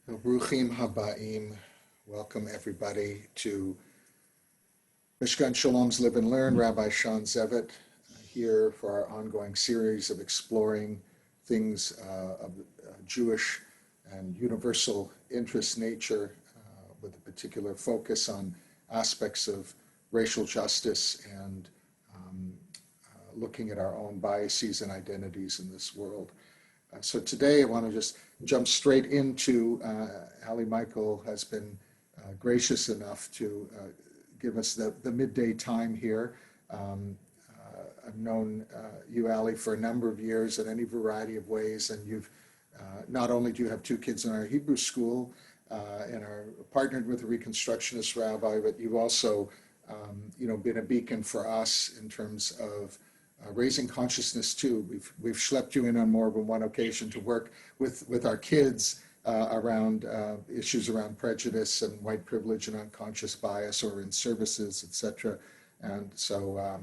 Bruchim Habaim. Welcome everybody to Mishkan Shalom's Live and Learn. Rabbi Shawn Zevit here for our ongoing series of exploring things of Jewish and universal interest nature with a particular focus on aspects of racial justice and looking at our own biases and identities in this world. So today I want to just jump straight into, Ali Michael has been gracious enough to give us the midday time here. I've known you, Ali, for a number of years in any variety of ways, and you've not only do you have two kids in our Hebrew school and are partnered with a Reconstructionist rabbi, but you've also been a beacon for us in terms of raising consciousness too. We've schlepped you in on more than one occasion to work with our kids around issues around prejudice and white privilege and unconscious bias, or in services, etc. And so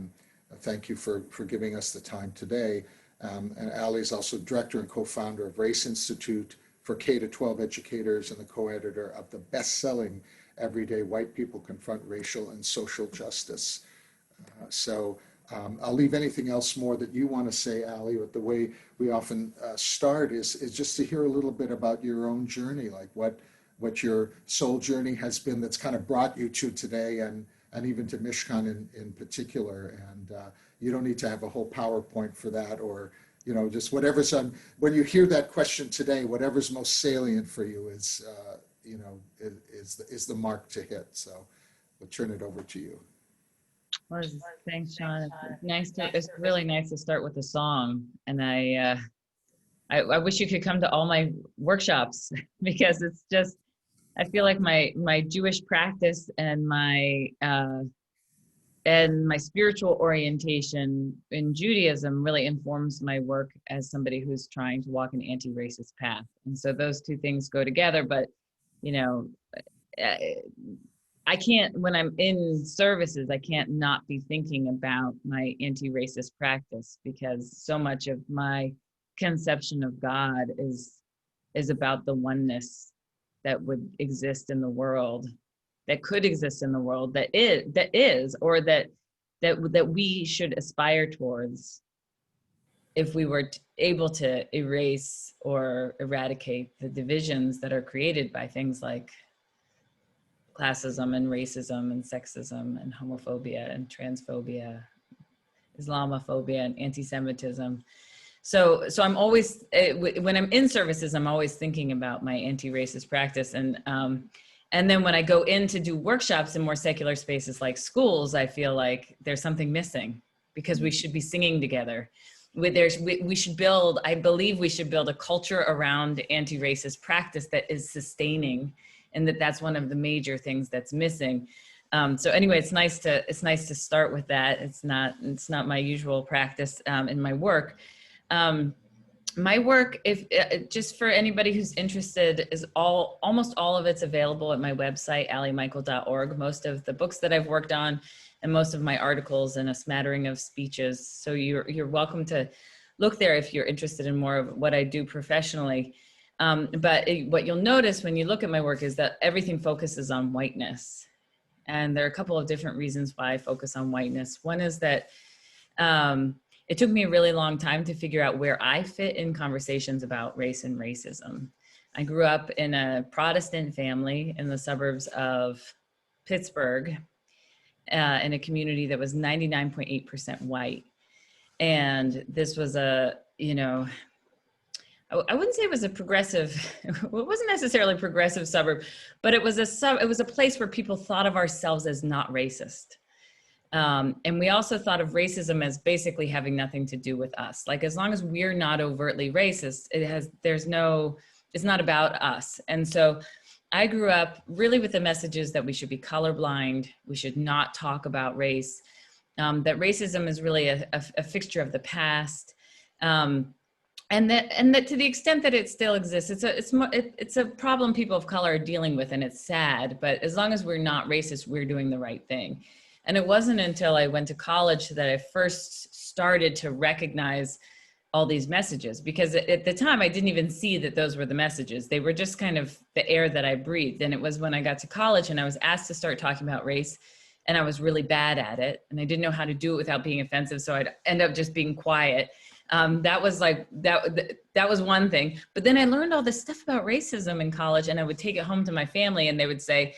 thank you for giving us the time today. And Ali is also director and co-founder of Race Institute for K-12 educators and the co-editor of the best-selling Everyday White People Confront Racial and Social Justice. I'll leave anything else more that you want to say, Ali, but the way we often start is just to hear a little bit about your own journey, like what your soul journey has been that's kind of brought you to today and even to Mishkan in particular. And you don't need to have a whole PowerPoint for that, or just whatever's on, when you hear that question today, whatever's most salient for you is the mark to hit. So we'll turn it over to you. Well, thanks, Sean. It's really nice to start with a song, and I wish you could come to all my workshops because it's just, I feel like my Jewish practice and my spiritual orientation in Judaism really informs my work as somebody who's trying to walk an anti-racist path, and so those two things go together. But I can't, when I'm in services, I can't not be thinking about my anti-racist practice, because so much of my conception of God is about the oneness that would exist in the world, that could exist in the world, that we should aspire towards if we were able to erase or eradicate the divisions that are created by things like classism and racism and sexism and homophobia and transphobia, Islamophobia and anti-Semitism. So I'm always, when I'm in services, I'm always thinking about my anti-racist practice. And then when I go in to do workshops in more secular spaces like schools, I feel like there's something missing, because we should be singing together. We should build, I believe we should build a culture around anti-racist practice that is sustaining, and that's one of the major things that's missing. So anyway, it's nice to start with that. It's not my usual practice in my work. My work, just for anybody who's interested, is almost all of it's available at my website, alimichael.org. Most of the books that I've worked on, and most of my articles, and a smattering of speeches. So you're welcome to look there if you're interested in more of what I do professionally. But what you'll notice when you look at my work is that everything focuses on whiteness. And there are a couple of different reasons why I focus on whiteness. One is that it took me a really long time to figure out where I fit in conversations about race and racism. I grew up in a Protestant family in the suburbs of Pittsburgh, in a community that was 99.8% white. And this was I wouldn't say it was a progressive, it wasn't necessarily a progressive suburb, but it was a place where people thought of ourselves as not racist. And we also thought of racism as basically having nothing to do with us. Like, as long as we're not overtly racist, it's not about us. And so I grew up really with the messages that we should be colorblind, we should not talk about race, that racism is really a fixture of the past. And that to the extent that it still exists, it's a problem people of color are dealing with, and it's sad. But as long as we're not racist, we're doing the right thing. And it wasn't until I went to college that I first started to recognize all these messages, because at the time I didn't even see that those were the messages. They were just kind of the air that I breathed. And it was when I got to college and I was asked to start talking about race, and I was really bad at it, and I didn't know how to do it without being offensive. So I'd end up just being quiet. That was like, that was one thing. But then I learned all this stuff about racism in college, and I would take it home to my family, and they would say,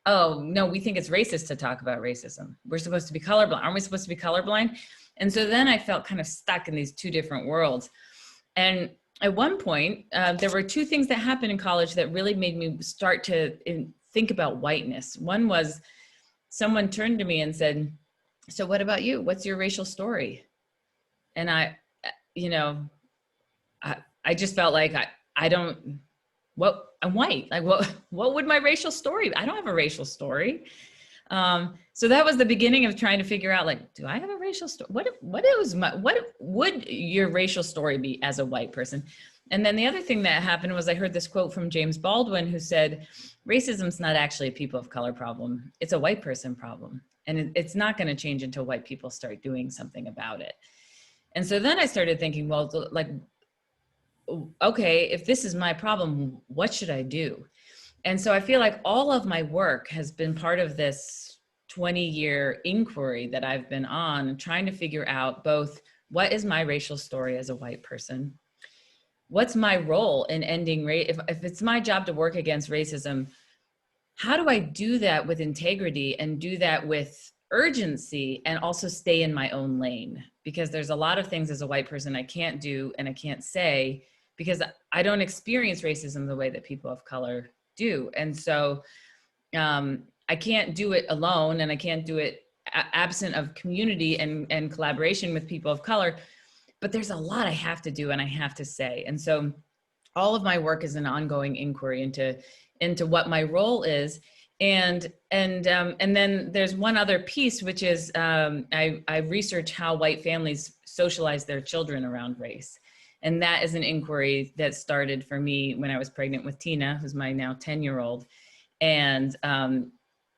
oh, no, we think it's racist to talk about racism. We're supposed to be colorblind. Aren't we supposed to be colorblind? And so then I felt kind of stuck in these two different worlds. And at one point, there were two things that happened in college that really made me start to think about whiteness. One was someone turned to me and said, so what about you? What's your racial story? And I just felt like I don't, I'm white. Like, what would my racial story be? I don't have a racial story. So that was the beginning of trying to figure out, like, do I have a racial story? What would your racial story be as a white person? And then the other thing that happened was I heard this quote from James Baldwin, who said, racism's not actually a people of color problem. It's a white person problem. And it's not going to change until white people start doing something about it. And so then I started thinking, well, like, okay, if this is my problem, what should I do? And so I feel like all of my work has been part of this 20-year inquiry that I've been on, trying to figure out both what is my racial story as a white person? What's my role in ending race? If it's my job to work against racism, how do I do that with integrity and do that with urgency and also stay in my own lane? Because there's a lot of things as a white person I can't do and I can't say because I don't experience racism the way that people of color do. And so I can't do it alone, and I can't do it absent of community and collaboration with people of color. But there's a lot I have to do and I have to say. And so all of my work is an ongoing inquiry into what my role is. And then there's one other piece, which is I research how white families socialize their children around race. And that is an inquiry that started for me when I was pregnant with Tina, who's my now 10-year-old. And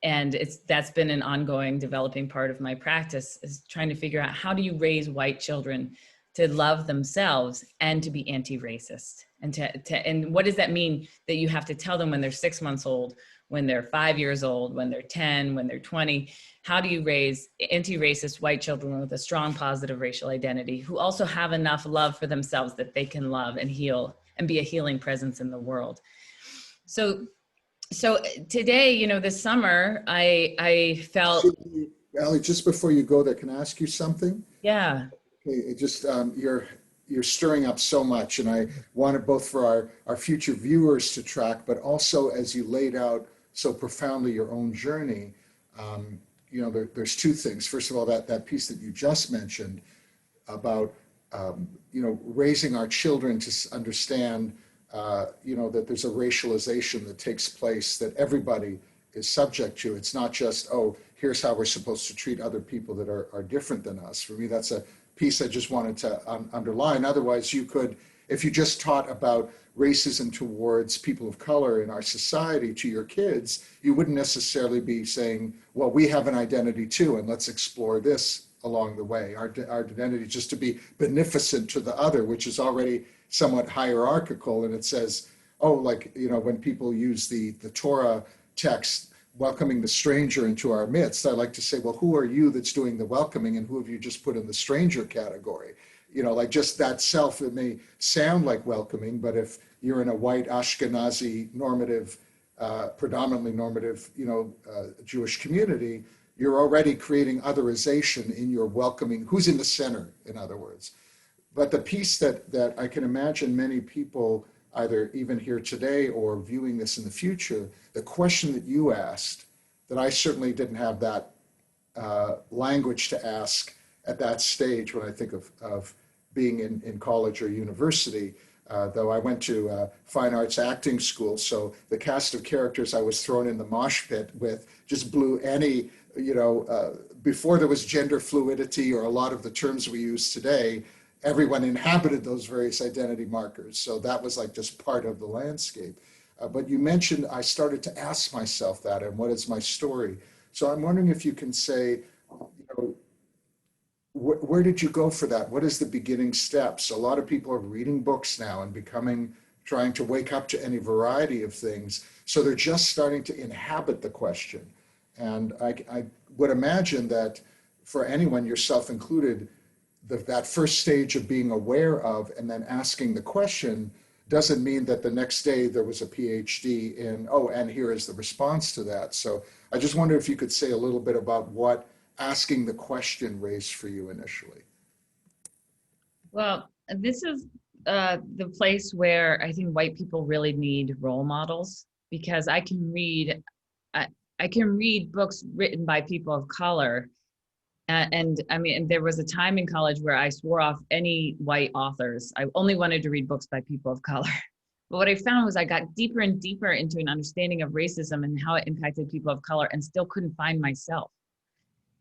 that's been an ongoing developing part of my practice, is trying to figure out how do you raise white children to love themselves and to be anti-racist, and what does that mean that you have to tell them when they're 6 months old, when they're 5 years old, when they're 10, when they're 20? How do you raise anti-racist white children with a strong positive racial identity who also have enough love for themselves that they can love and heal and be a healing presence in the world? So today, this summer, I felt. Allie, just before you go there, can I ask you something? Yeah. Okay, it just you're stirring up so much, and I wanted both for our future viewers to track, but also as you laid out so profoundly your own journey. There's two things. First of all, that piece that you just mentioned about raising our children to understand that there's a racialization that takes place that everybody is subject to. It's not just, oh, here's how we're supposed to treat other people that are different than us. For me, that's a piece I just wanted to underline. Otherwise, you could, if you just taught about racism towards people of color in our society to your kids, you wouldn't necessarily be saying, well, we have an identity too, and let's explore this along the way. Our identity is just to be beneficent to the other, which is already somewhat hierarchical. And it says, oh, when people use the Torah text, welcoming the stranger into our midst, I like to say, well, who are you that's doing the welcoming, and who have you just put in the stranger category? Just that self, it may sound like welcoming, but if you're in a white Ashkenazi normative, predominantly normative, Jewish community, you're already creating otherization in your welcoming. Who's in the center, in other words? But the piece that I can imagine many people, either even here today or viewing this in the future, the question that you asked, that I certainly didn't have that language to ask at that stage when I think of being in college or university, though I went to fine arts acting school. So the cast of characters I was thrown in the mosh pit with just blew any, before there was gender fluidity or a lot of the terms we use today, everyone inhabited those various identity markers. So that was like just part of the landscape. But you mentioned, I started to ask myself that, and what is my story? So I'm wondering if you can say, where did you go for that? What is the beginning steps? A lot of people are reading books now and trying to wake up to any variety of things. So they're just starting to inhabit the question. And I would imagine that for anyone, yourself included, that first stage of being aware of and then asking the question doesn't mean that the next day there was a PhD in, oh, and here is the response to that. So I just wonder if you could say a little bit about what asking the question raised for you initially. Well, this is the place where I think white people really need role models, because I, I can read books written by people of color. And I mean, there was a time in college where I swore off any white authors. I only wanted to read books by people of color. But what I found was I got deeper and deeper into an understanding of racism and how it impacted people of color, and still couldn't find myself.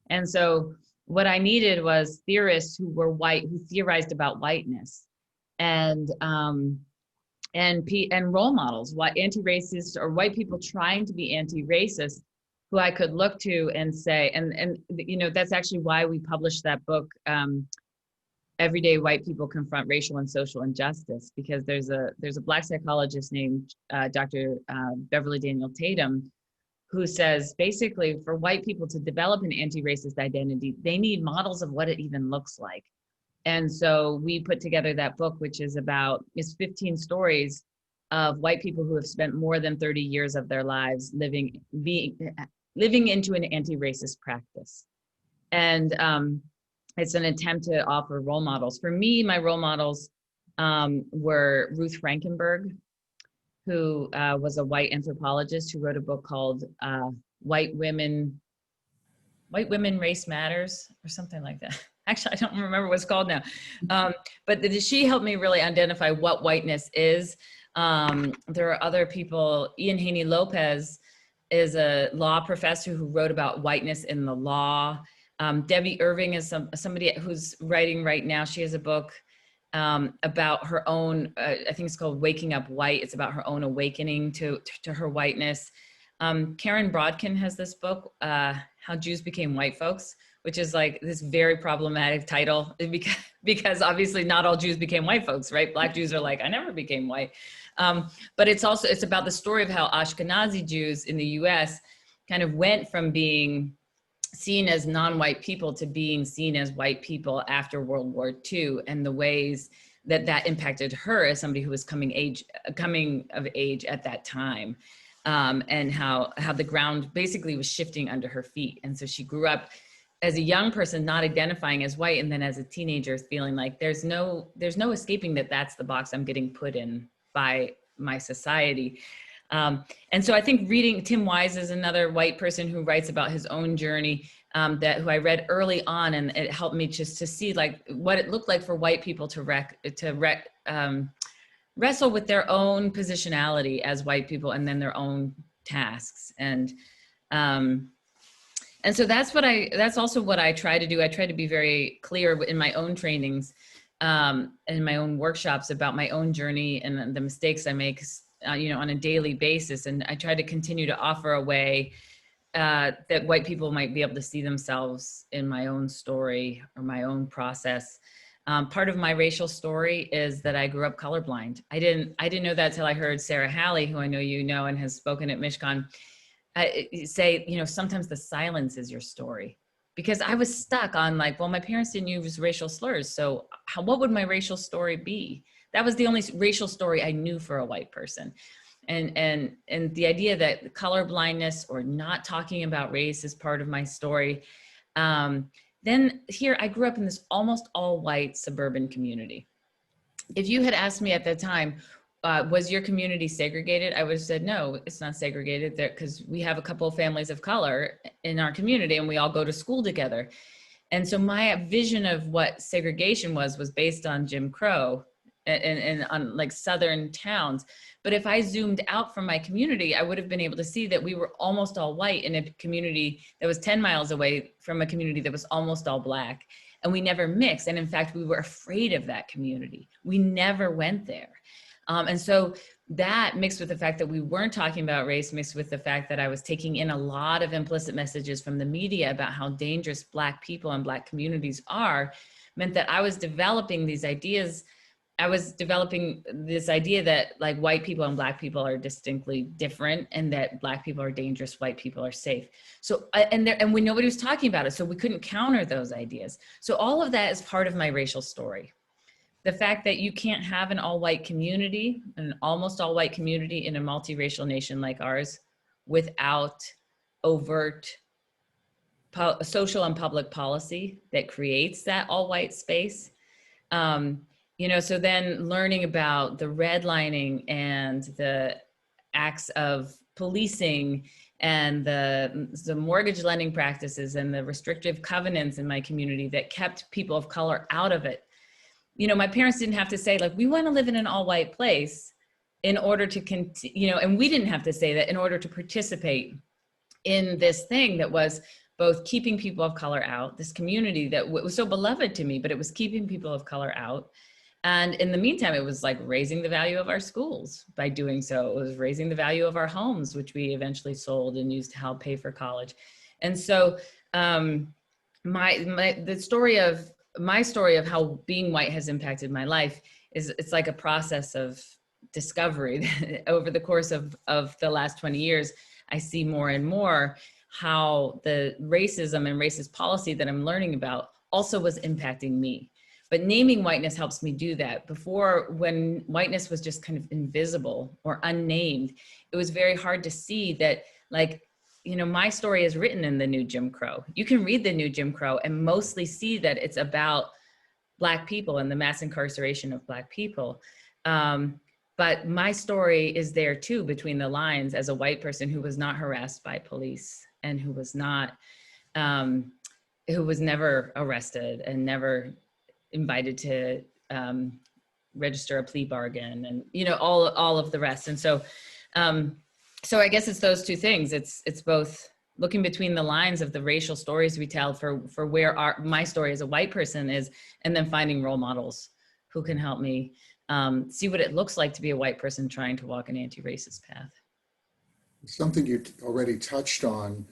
And so what I needed was theorists who were white, who theorized about whiteness, and and role models, what anti-racist or white people trying to be anti-racist, who I could look to and say, and you know, that's actually why we published that book, Everyday White People Confront Racial and Social Injustice, because there's a Black psychologist named Dr. Beverly Daniel Tatum, who says basically for white people to develop an anti-racist identity, they need models of what it even looks like. And so we put together that book, which is 15 stories of white people who have spent more than 30 years of their lives living into an anti-racist practice. And it's an attempt to offer role models. For me, my role models were Ruth Frankenberg, who was a white anthropologist who wrote a book called White Women, Race Matters, or something like that. Actually, I don't remember what it's called now. But she helped me really identify what whiteness is. There are other people. Ian Haney Lopez is a law professor who wrote about whiteness in the law. Debbie Irving is somebody who's writing right now. She has a book about her own, I think it's called Waking Up White. It's about her own awakening to her whiteness. Karen Brodkin has this book, How Jews Became White Folks, which is like this very problematic title because obviously not all Jews became white folks, right? Black Jews are like, I never became white. But it's about the story of how Ashkenazi Jews in the US kind of went from being seen as non-white people to being seen as white people after World War II, and the ways that impacted her as somebody who was coming of age at that time, and how the ground basically was shifting under her feet. And so she grew up as a young person not identifying as white, and then as a teenager feeling like there's no escaping that's the box I'm getting put in by my society. And so I think reading Tim Wise is another white person who writes about his own journey, who I read early on, and it helped me just to see like what it looked like for white people to wrestle with their own positionality as white people, and then their own tasks. And so that's also what I try to do. I try to be very clear in my own trainings, in my own workshops about my own journey and the mistakes I make, on a daily basis. And I try to continue to offer a way that white people might be able to see themselves in my own story or my own process. Part of my racial story is that I grew up colorblind. I didn't know that till I heard Sarah Halley, who I know you know and has spoken at Mishkan, say, sometimes the silence is your story. Because I was stuck on like, well, my parents didn't use racial slurs, so what would my racial story be? That was the only racial story I knew for a white person. And the idea that color blindness or not talking about race is part of my story. Then here, I grew up in this almost all white suburban community. If you had asked me at that time, was your community segregated? I would have said, no, it's not segregated there, because we have a couple of families of color in our community and we all go to school together. And so my vision of what segregation was based on Jim Crow and on like Southern towns. But if I zoomed out from my community, I would have been able to see that we were almost all white in a community that was 10 miles away from a community that was almost all Black. And we never mixed. And in fact, we were afraid of that community. We never went there. And so that mixed with the fact that we weren't talking about race, mixed with the fact that I was taking in a lot of implicit messages from the media about how dangerous Black people and Black communities are, meant that I was developing these ideas. I was developing this idea that like white people and Black people are distinctly different, and that Black people are dangerous, white people are safe. So, and nobody was talking about it, so we couldn't counter those ideas. So all of that is part of my racial story. The fact that you can't have an all-white community, an almost all-white community in a multiracial nation like ours, without overt social and public policy that creates that all-white space. So then learning about the redlining and the acts of policing and the mortgage lending practices and the restrictive covenants in my community that kept people of color out of it. My parents didn't have to say, like, we want to live in an all-white place in order to continue, and we didn't have to say that in order to participate in this thing that was both keeping people of color out, this community that was so beloved to me, but it was keeping people of color out. And in the meantime, it was like raising the value of our schools by doing so. It was raising the value of our homes, which we eventually sold and used to help pay for college. And so my story of how being white has impacted my life it's like a process of discovery. Over the course of the last 20 years, I see more and more how the racism and racist policy that I'm learning about also was impacting me. But naming whiteness helps me do that. Before, when whiteness was just kind of invisible or unnamed, it was very hard to see that, like, my story is written in the new Jim Crow. You can read the new Jim Crow and mostly see that it's about Black people and the mass incarceration of Black people. But my story is there too, between the lines, as a white person who was not harassed by police and who was never arrested and never invited to register a plea bargain, and all of the rest. And so I guess it's those two things. It's both looking between the lines of the racial stories we tell for where my story as a white person is, and then finding role models who can help me see what it looks like to be a white person trying to walk an anti-racist path. Something you already touched on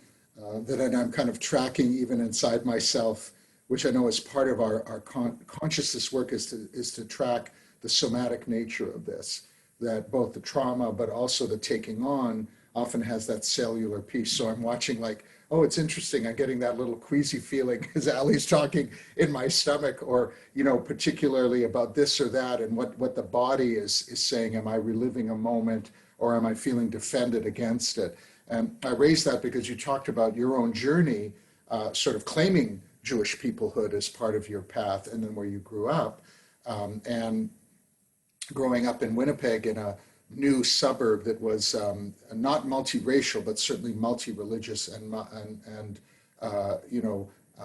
that I'm kind of tracking even inside myself, which I know is part of our consciousness work, is to track the somatic nature of this, that both the trauma but also the taking on often has that cellular piece. So I'm watching like, oh, it's interesting. I'm getting that little queasy feeling as Ali's talking in my stomach, or, particularly about this or that, and what the body is saying. Am I reliving a moment, or am I feeling defended against it? And I raised that because you talked about your own journey, sort of claiming Jewish peoplehood as part of your path, and then where you grew up, and growing up in Winnipeg in a new suburb that was not multiracial, but certainly multi-religious and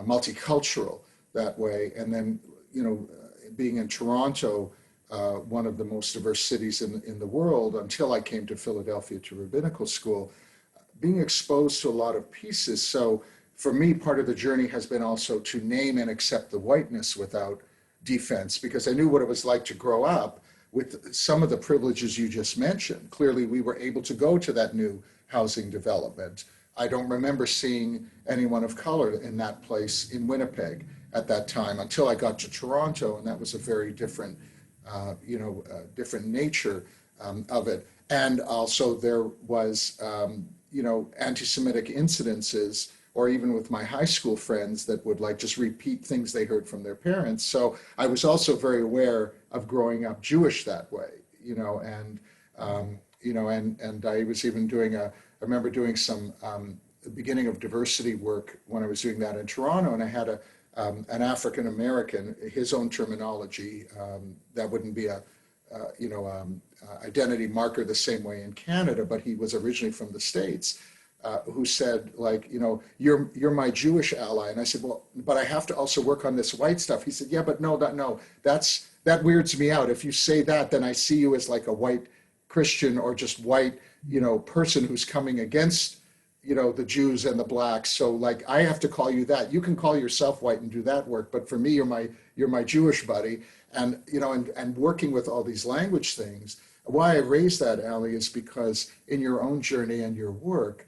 multicultural that way. And then, being in Toronto, one of the most diverse cities in the world, until I came to Philadelphia to rabbinical school, being exposed to a lot of pieces. So for me, part of the journey has been also to name and accept the whiteness without defense, because I knew what it was like to grow up with some of the privileges you just mentioned. Clearly, we were able to go to that new housing development. I don't remember seeing anyone of color in that place in Winnipeg at that time until I got to Toronto, and that was a very different, different nature of it. And also there was, anti-Semitic incidences, or even with my high school friends that would like just repeat things they heard from their parents. So I was also very aware of growing up Jewish that way, and I was even I remember doing some beginning of diversity work when I was doing that in Toronto, and I had an African American, his own terminology, that wouldn't be a identity marker the same way in Canada, but he was originally from the States. Who said, like, you're my Jewish ally. And I said, well, but I have to also work on this white stuff. He said, yeah, but that weirds me out. If you say that, then I see you as like a white Christian or just white, person who's coming against, the Jews and the blacks. So like, I have to call you that. You can call yourself white and do that work, but for me, you're my Jewish buddy. And, and working with all these language things, why I raise that, Ali, is because in your own journey and your work,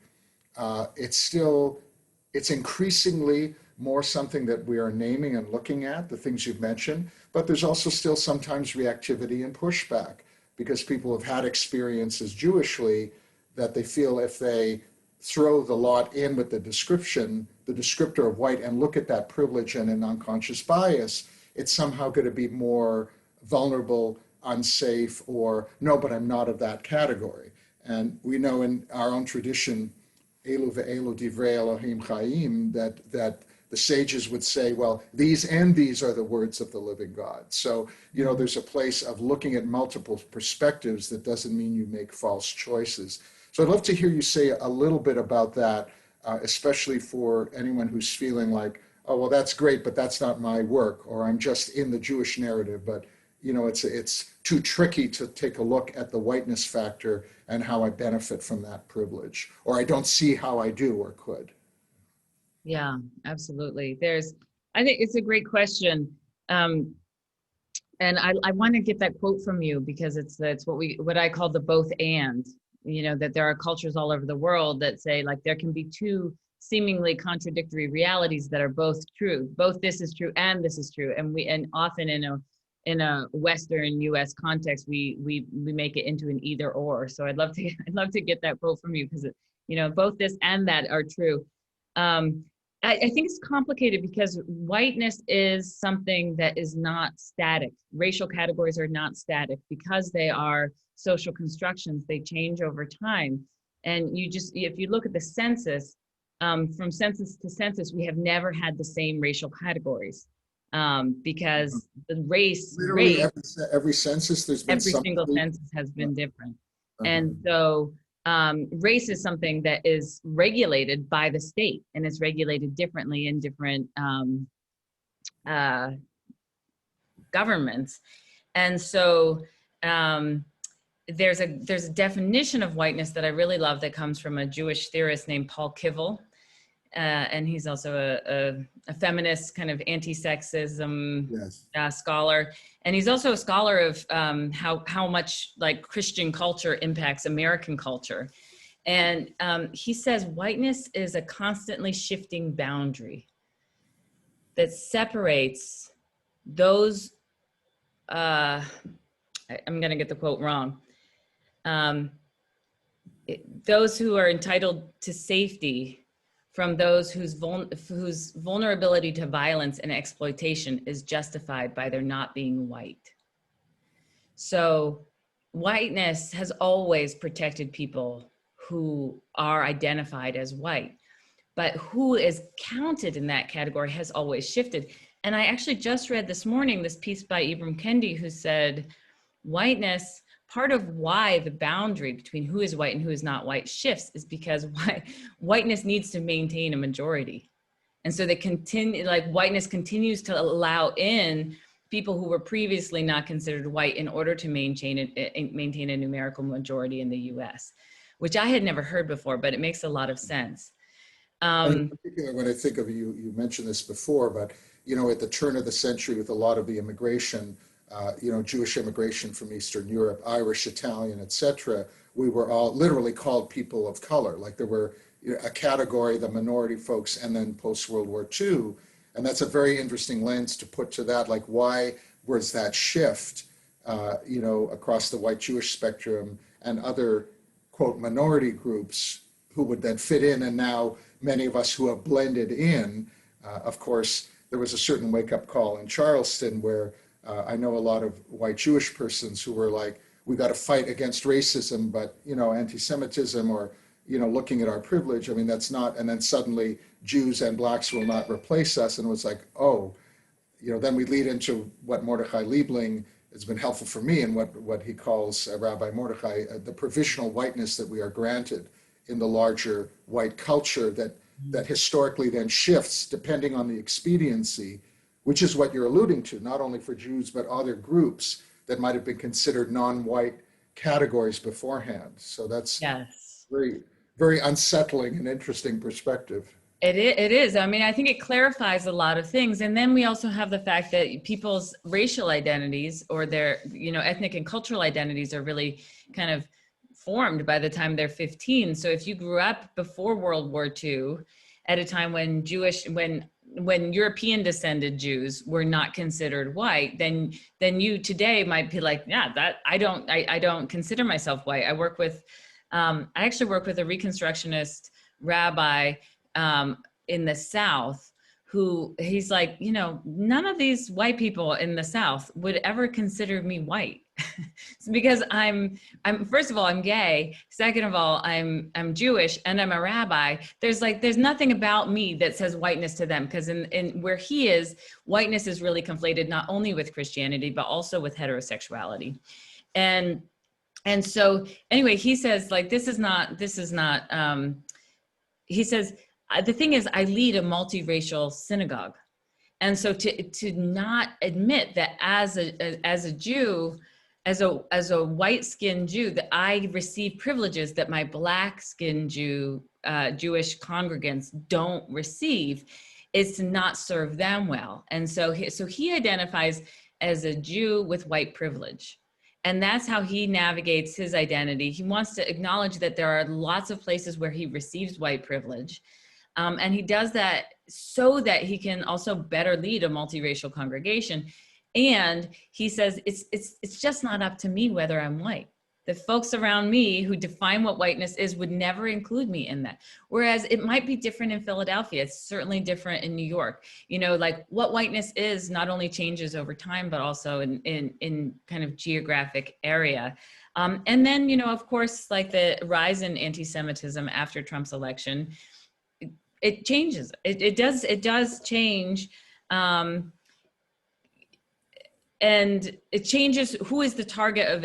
it's increasingly more something that we are naming and looking at, the things you've mentioned, but there's also still sometimes reactivity and pushback because people have had experiences Jewishly that they feel if they throw the lot in with the description, the descriptor of white, and look at that privilege and an unconscious bias, it's somehow going to be more vulnerable, unsafe, or no, but I'm not of that category. And we know in our own tradition, Elu ve'elu divrei Elohim Chaim, that the sages would say, well, these and these are the words of the living God. So, there's a place of looking at multiple perspectives that doesn't mean you make false choices. So I'd love to hear you say a little bit about that, especially for anyone who's feeling like, oh, well, that's great, but that's not my work, or I'm just in the Jewish narrative, but it's too tricky to take a look at the whiteness factor and how I benefit from that privilege, or I don't see how I do or could. Yeah, absolutely. I think it's a great question. And I want to get that quote from you because it's what I call the both and, that there are cultures all over the world that say like there can be two seemingly contradictory realities that are both true. Both this is true and this is true. And often in a Western US context, we make it into an either or. So I'd love to get that quote from you because both this and that are true. I think it's complicated because whiteness is something that is not static. Racial categories are not static because they are social constructions. They change over time. And if you look at the census, from census to census, we have never had the same racial categories because the Literally every census, there's been every single census has been different. And so race is something that is regulated by the state and is regulated differently in different governments. And so there's a definition of whiteness that I really love that comes from a Jewish theorist named Paul Kivel. And he's also a feminist kind of anti-sexism scholar. And he's also a scholar of how much like Christian culture impacts American culture. And he says whiteness is a constantly shifting boundary that separates those, I'm going to get the quote wrong, those who are entitled to safety from those whose vulnerability to violence and exploitation is justified by their not being white. So whiteness has always protected people who are identified as white, but who is counted in that category has always shifted. And I actually just read this morning this piece by Ibram Kendi who said, whiteness, part of why the boundary between who is white and who is not white shifts is because whiteness needs to maintain a majority. And so whiteness continues to allow in people who were previously not considered white in order to maintain a numerical majority in the US, which I had never heard before, but it makes a lot of sense. In particular, when I think of you mentioned this before, but at the turn of the century with a lot of the immigration, Jewish immigration from Eastern Europe, Irish, Italian, etc., we were all literally called people of color. Like there were a category, the minority folks, and then post-World War II. And that's a very interesting lens to put to that. Like, why was that shift, across the white Jewish spectrum and other, quote, minority groups who would then fit in, and now many of us who have blended in, of course, there was a certain wake-up call in Charleston where I know a lot of white Jewish persons who were like, we got to fight against racism, but, anti-Semitism or, looking at our privilege, I mean, that's not, and then suddenly Jews and blacks will not replace us. And it was like, oh, then we lead into what Mordechai Liebling has been helpful for me and what he calls, Rabbi Mordechai, the provisional whiteness that we are granted in the larger white culture that historically then shifts depending on the expediency, which is what you're alluding to, not only for Jews, but other groups that might have been considered non-white categories beforehand. So that's very, very unsettling and interesting perspective. It is. I mean, I think it clarifies a lot of things. And then we also have the fact that people's racial identities or their, ethnic and cultural identities are really kind of formed by the time they're 15. So if you grew up before World War II at a time when when European descended Jews were not considered white, then you today might be like, yeah, that I don't consider myself white. I actually work with a Reconstructionist rabbi in the South, who he's like, none of these white people in the South would ever consider me white. Because I'm first of all, I'm gay. Second of all, I'm Jewish and I'm a rabbi. There's nothing about me that says whiteness to them, because in where he is, whiteness is really conflated not only with Christianity, but also with heterosexuality. And so anyway, he says this is not he says, the thing is, I lead a multiracial synagogue. And so to not admit that as a Jew, as a white-skinned Jew, that I receive privileges that my black-skinned Jewish congregants don't receive, is to not serve them well. And so he identifies as a Jew with white privilege. And that's how he navigates his identity. He wants to acknowledge that there are lots of places where he receives white privilege. And he does that so that he can also better lead a multiracial congregation. And he says, it's just not up to me whether I'm white. The folks around me who define what whiteness is would never include me in that. Whereas it might be different in Philadelphia. It's certainly different in New York. What whiteness is not only changes over time, but also in kind of geographic area. And then, of course, the rise in anti-Semitism after Trump's election, it changes. It does change. And it changes who is the target of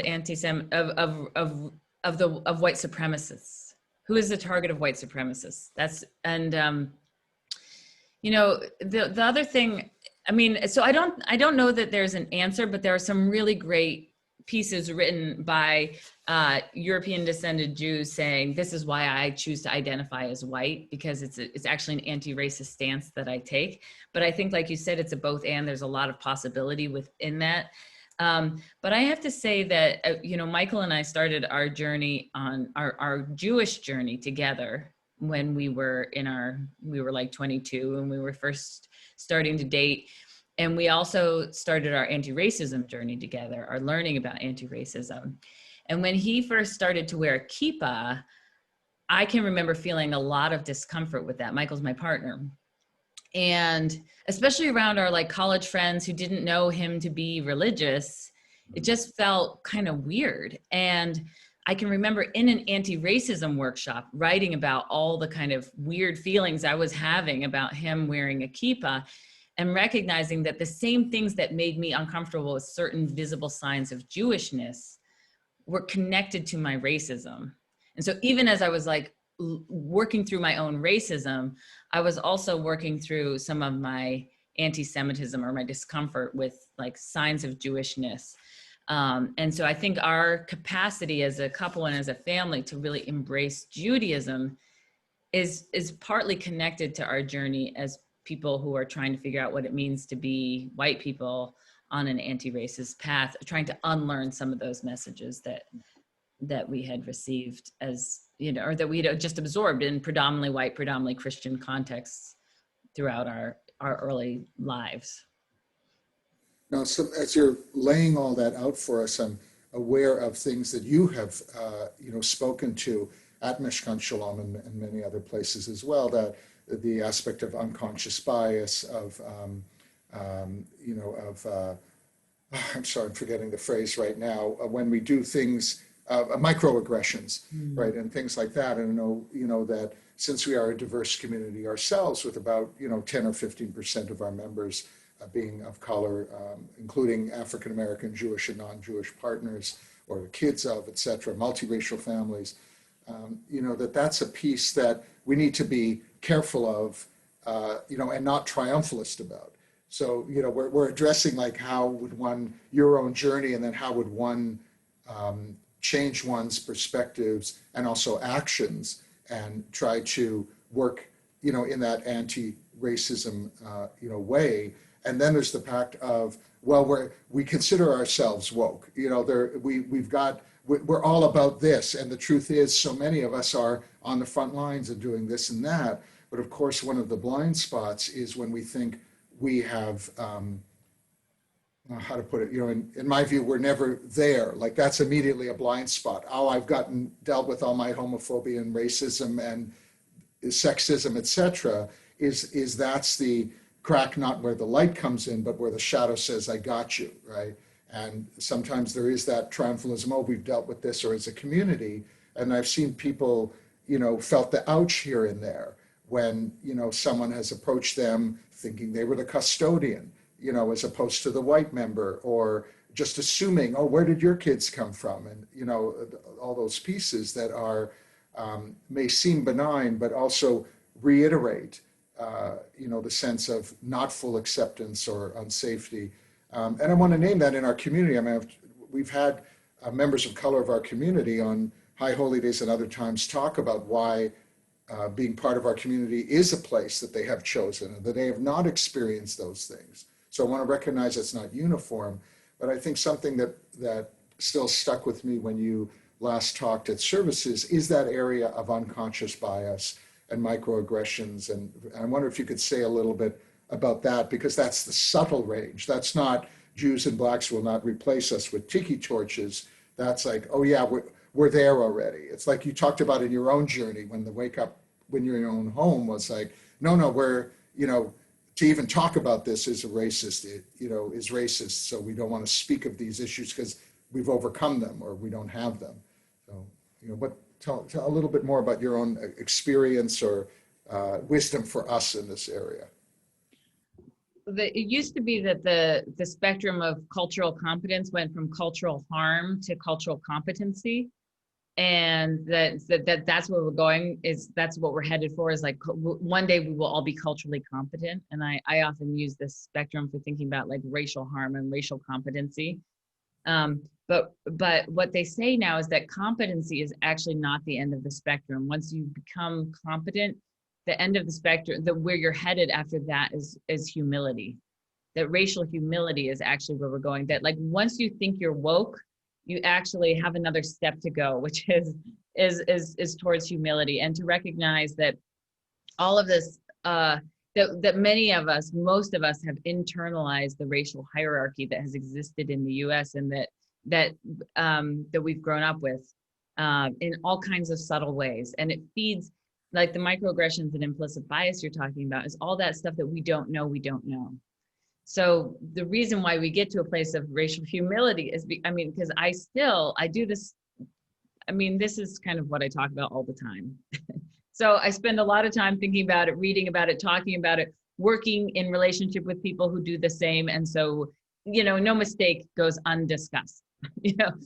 of white supremacists. Who is the target of white supremacists? The other thing, I mean, so I don't know that there's an answer, but there are some really great pieces written by European descended Jews saying, this is why I choose to identify as white, because it's actually an anti-racist stance that I take. But I think, like you said, it's a both and. There's a lot of possibility within that. But I have to say that, Michael and I started our journey on our Jewish journey together when we were like 22 and we were first starting to date. And we also started our anti-racism journey together, our learning about anti-racism. And when he first started to wear a kippah, I can remember feeling a lot of discomfort with that. Michael's my partner. And especially around our college friends who didn't know him to be religious, it just felt kind of weird. And I can remember in an anti-racism workshop writing about all the kind of weird feelings I was having about him wearing a kippah, and recognizing that the same things that made me uncomfortable with certain visible signs of Jewishness were connected to my racism. And so even as I was working through my own racism, I was also working through some of my anti-Semitism or my discomfort with signs of Jewishness. And so I think our capacity as a couple and as a family to really embrace Judaism is partly connected to our journey as people who are trying to figure out what it means to be white people on an anti-racist path, trying to unlearn some of those messages that we had received as, or that we had just absorbed in predominantly white, predominantly Christian contexts throughout our early lives. Now, so as you're laying all that out for us, I'm aware of things that you have, spoken to at Mishkan Shalom and many other places as well, that the aspect of unconscious bias, I'm sorry, I'm forgetting the phrase right now, when we do things, microaggressions, right, and things like that. And that since we are a diverse community ourselves, with about 10 or 15% of our members being of color, including African American, Jewish and non-Jewish partners, or the kids of, et cetera, multiracial families, that's a piece that we need to be careful of, and not triumphalist about. So, we're addressing how would one, your own journey, and then how would one change one's perspectives and also actions, and try to work in that anti-racism, way. And then there's the fact of, well, we consider ourselves woke. We're all about this. And the truth is, so many of us are on the front lines of doing this and that. But of course, one of the blind spots is when we think we have, how to put it, in my view, we're never there. Like, that's immediately a blind spot. Oh, I've dealt with all my homophobia and racism and sexism, etc. Is that's the crack, not where the light comes in, but where the shadow says, I got you, right? And sometimes there is that triumphalism, oh, we've dealt with this, or as a community. And I've seen people, felt the ouch here and there when, someone has approached them thinking they were the custodian, as opposed to the white member, or just assuming, oh, where did your kids come from? And, all those pieces that are, may seem benign, but also reiterate, the sense of not full acceptance or unsafety. And I want to name that in our community. I mean, we've had members of color of our community on High Holy Days and other times talk about why being part of our community is a place that they have chosen and that they have not experienced those things. So I want to recognize it's not uniform, but I think something that still stuck with me when you last talked at services is that area of unconscious bias and microaggressions. And I wonder if you could say a little bit about that, because that's the subtle range. That's not Jews and blacks will not replace us with tiki torches. That's like, oh yeah, we're there already. It's like you talked about in your own journey when the wake up, when you're in your own home was like, no, we're, to even talk about this is racist, is racist. So we don't want to speak of these issues because we've overcome them or we don't have them. So, tell a little bit more about your own experience or wisdom for us in this area. It used to be that the spectrum of cultural competence went from cultural harm to cultural competency. And that's where we're going, that's what we're headed for, is like one day we will all be culturally competent. And I often use this spectrum for thinking about like racial harm and racial competency. But what they say now is that competency is actually not the end of the spectrum. Once you become competent, the end of the spectrum, where you're headed after that is humility. That racial humility is actually where we're going. That like once you think you're woke, you actually have another step to go, which is towards humility, and to recognize that all of this, that many of us, most of us, have internalized the racial hierarchy that has existed in the U.S. and that we've grown up with in all kinds of subtle ways, and it feeds, like the microaggressions and implicit bias you're talking about, is all that stuff that we don't know. So the reason why we get to a place of racial humility is, because I do this. This is kind of what I talk about all the time. So I spend a lot of time thinking about it, reading about it, talking about it, working in relationship with people who do the same. And so, no mistake goes undiscussed.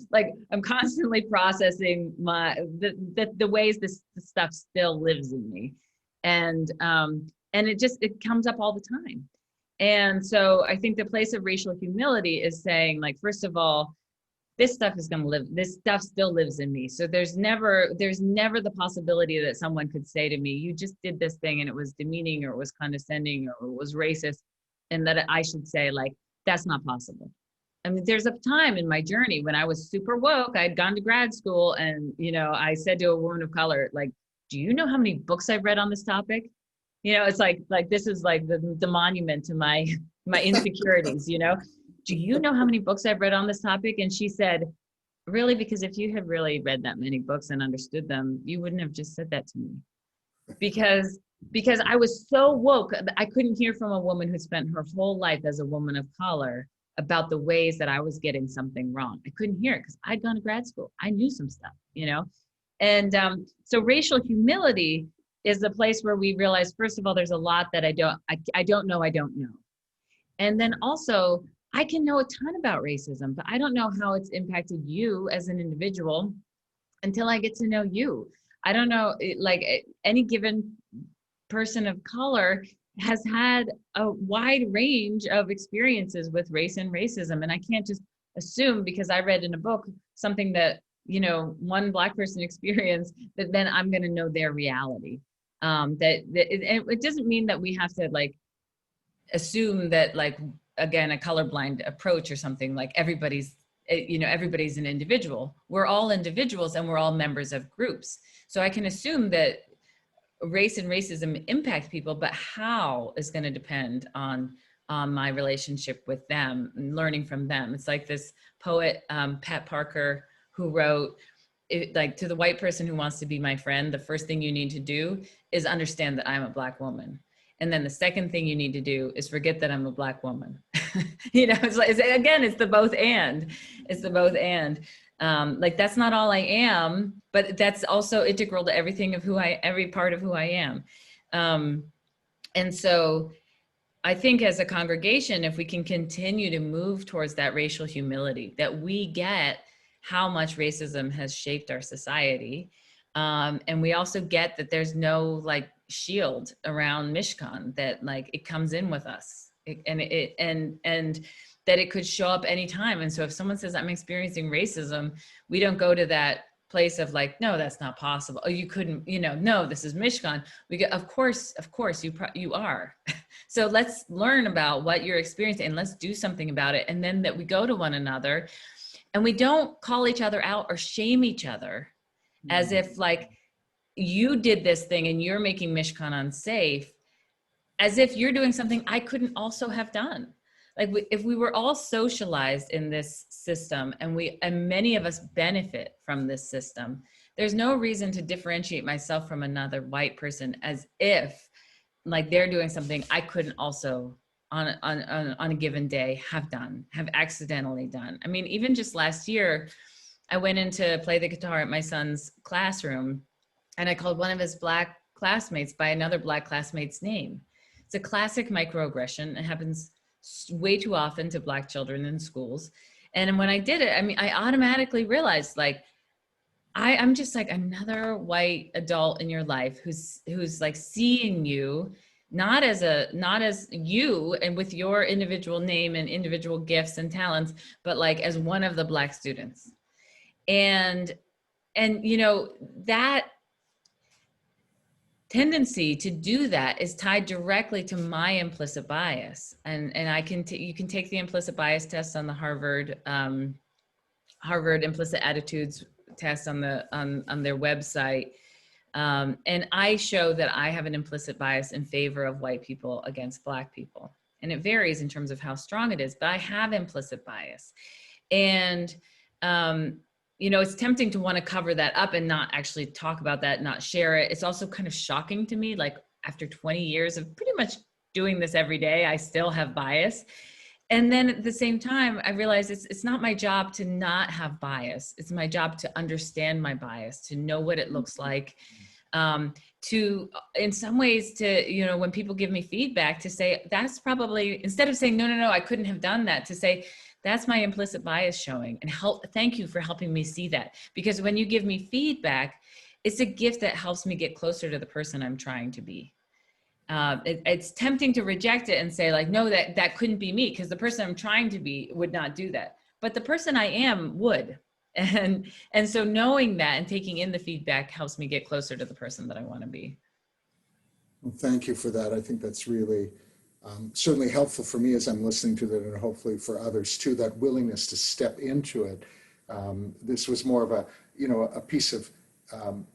Like I'm constantly processing the ways this stuff still lives in me. And it comes up all the time. And so I think the place of racial humility is saying, like, first of all, this stuff is going to live, this stuff still lives in me. So there's never the possibility that someone could say to me, you just did this thing and it was demeaning or it was condescending or it was racist, and that I should say, like, that's not possible. There's a time in my journey when I was super woke. I'd gone to grad school and, I said to a woman of color, like, do you know how many books I've read on this topic? It's like this is like the monument to my insecurities, Do you know how many books I've read on this topic? And she said, really? Because if you had really read that many books and understood them, you wouldn't have just said that to me. Because I was so woke, I couldn't hear from a woman who spent her whole life as a woman of color about the ways that I was getting something wrong. I couldn't hear it because I'd gone to grad school. I knew some stuff, And so racial humility is the place where we realize, first of all, there's a lot that I don't know. And then also, I can know a ton about racism, but I don't know how it's impacted you as an individual until I get to know you. I don't know, like any given person of color has had a wide range of experiences with race and racism. And I can't just assume because I read in a book something that, one Black person experienced, that then I'm going to know their reality. It doesn't mean that we have to like assume that, like, again, a colorblind approach or something, like everybody's an individual. We're all individuals and we're all members of groups. So I can assume that race and racism impact people, but how is going to depend on my relationship with them and learning from them. It's like this poet, Pat Parker, who wrote, like, to the white person who wants to be my friend, the first thing you need to do is understand that I'm a Black woman. And then the second thing you need to do is forget that I'm a Black woman. It's the both and. It's the both and. Like, that's not all I am, but that's also integral to every part of who I am. And so I think as a congregation, if we can continue to move towards that racial humility, that we get how much racism has shaped our society. And we also get that there's no like shield around Mishkan, that like it comes in with us, and that it could show up anytime. And so if someone says I'm experiencing racism, we don't go to that place of like, no, that's not possible. Oh, you couldn't, no, this is Mishkan. We go, of course, you are. So let's learn about what you're experiencing and let's do something about it. And then that we go to one another and we don't call each other out or shame each other as if like you did this thing and you're making Mishkan unsafe, as if you're doing something I couldn't also have done. Like if we were all socialized in this system and many of us benefit from this system, there's no reason to differentiate myself from another white person as if like they're doing something I couldn't also on a given day have accidentally done. I mean, even just last year, I went in to play the guitar at my son's classroom and I called one of his Black classmates by another Black classmate's name. It's a classic microaggression. It happens way too often to Black children in schools. And when I did it, I mean, I automatically realized like, I'm just like another white adult in your life who's like seeing you not as you and with your individual name and individual gifts and talents, but like as one of the Black students. And that tendency to do that is tied directly to my implicit bias. And you can take the implicit bias test on the Harvard implicit attitudes test on their website. And I show that I have an implicit bias in favor of white people against Black people. And it varies in terms of how strong it is, but I have implicit bias. And, it's tempting to want to cover that up and not actually talk about that, not share it. It's also kind of shocking to me, like after 20 years of pretty much doing this every day, I still have bias. And then at the same time, I realized it's not my job to not have bias. It's my job to understand my bias, to know what it looks like, to, in some ways, to, when people give me feedback, to say, that's probably, instead of saying, no, I couldn't have done that, to say, that's my implicit bias showing, and thank you for helping me see that. Because when you give me feedback, it's a gift that helps me get closer to the person I'm trying to be. It's tempting to reject it and say like, no, that couldn't be me, because the person I'm trying to be would not do that. But the person I am would. And so knowing that and taking in the feedback helps me get closer to the person that I want to be. Well, thank you for that. I think that's really certainly helpful for me as I'm listening to that, and hopefully for others too, that willingness to step into it. This was more of a piece of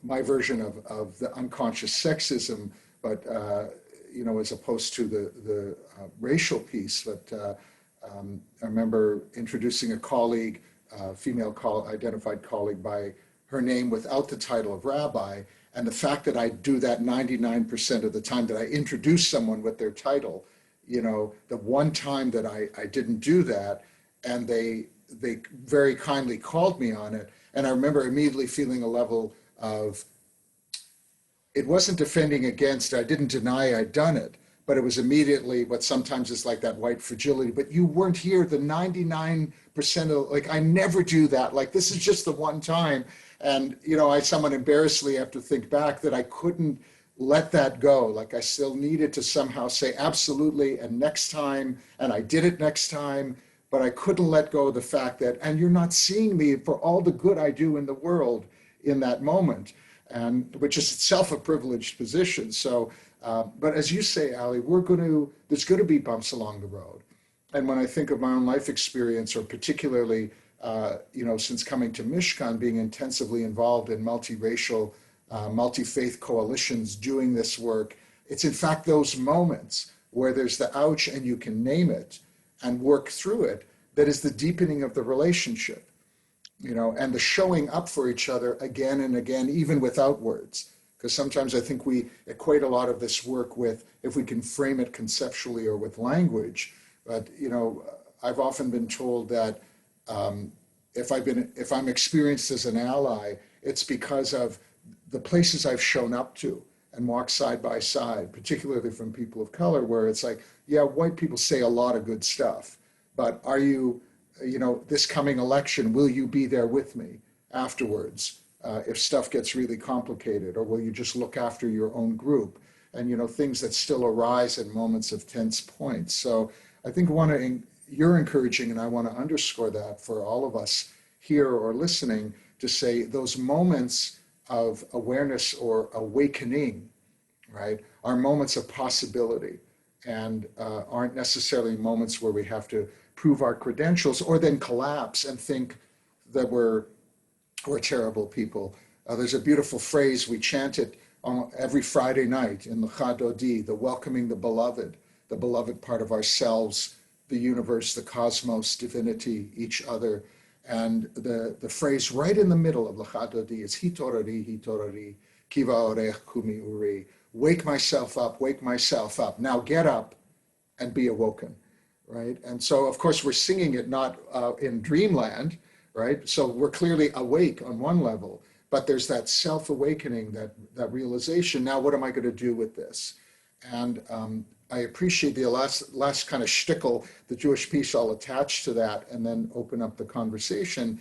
my version of the unconscious sexism, but as opposed to the racial piece. But I remember introducing a colleague, female identified colleague, by her name without the title of rabbi. And the fact that I do that 99% of the time, that I introduce someone with their title, the one time that I didn't do that, and they very kindly called me on it. And I remember immediately feeling a level of, it wasn't defending against, I didn't deny I'd done it, but it was immediately what sometimes is like that white fragility. But you weren't here the 99% of, like, I never do that. Like, this is just the one time. And, I somewhat embarrassedly have to think back that I couldn't let that go. Like, I still needed to somehow say absolutely and next time, and I did it next time, but I couldn't let go of the fact that, and you're not seeing me for all the good I do in the world in that moment. and which is itself a privileged position. So, but as you say, Ali, there's going to be bumps along the road. And when I think of my own life experience, or particularly, since coming to Mishkan, being intensively involved in multiracial, multi-faith coalitions, doing this work, it's in fact those moments where there's the ouch and you can name it and work through it that is the deepening of the relationship, and the showing up for each other again and again, even without words. Because sometimes I think we equate a lot of this work with, if we can frame it conceptually or with language. But, I've often been told that if I'm experienced as an ally, it's because of the places I've shown up to and walked side by side, particularly from people of color, where it's like, yeah, white people say a lot of good stuff, but are you, this coming election, will you be there with me afterwards if stuff gets really complicated, or will you just look after your own group? And, things that still arise in moments of tense points. So I think you're encouraging, and I want to underscore that for all of us here or listening, to say those moments of awareness or awakening, right, are moments of possibility, and aren't necessarily moments where we have to prove our credentials or then collapse and think that we're terrible people. There's a beautiful phrase we chant it every Friday night in the HANDOUT, the welcoming the beloved part of ourselves, the universe, the cosmos, divinity, each other. And the phrase right in the middle of the HANDOUT is hitorari, kiva orech kumi uri. Wake myself up. Now get up and be awoken, right? And so, of course, we're singing it not in dreamland, right? So we're clearly awake on one level, but there's that self-awakening, that realization. Now, what am I going to do with this? And I appreciate the last kind of shtickle, the Jewish piece I'll attach to that and then open up the conversation.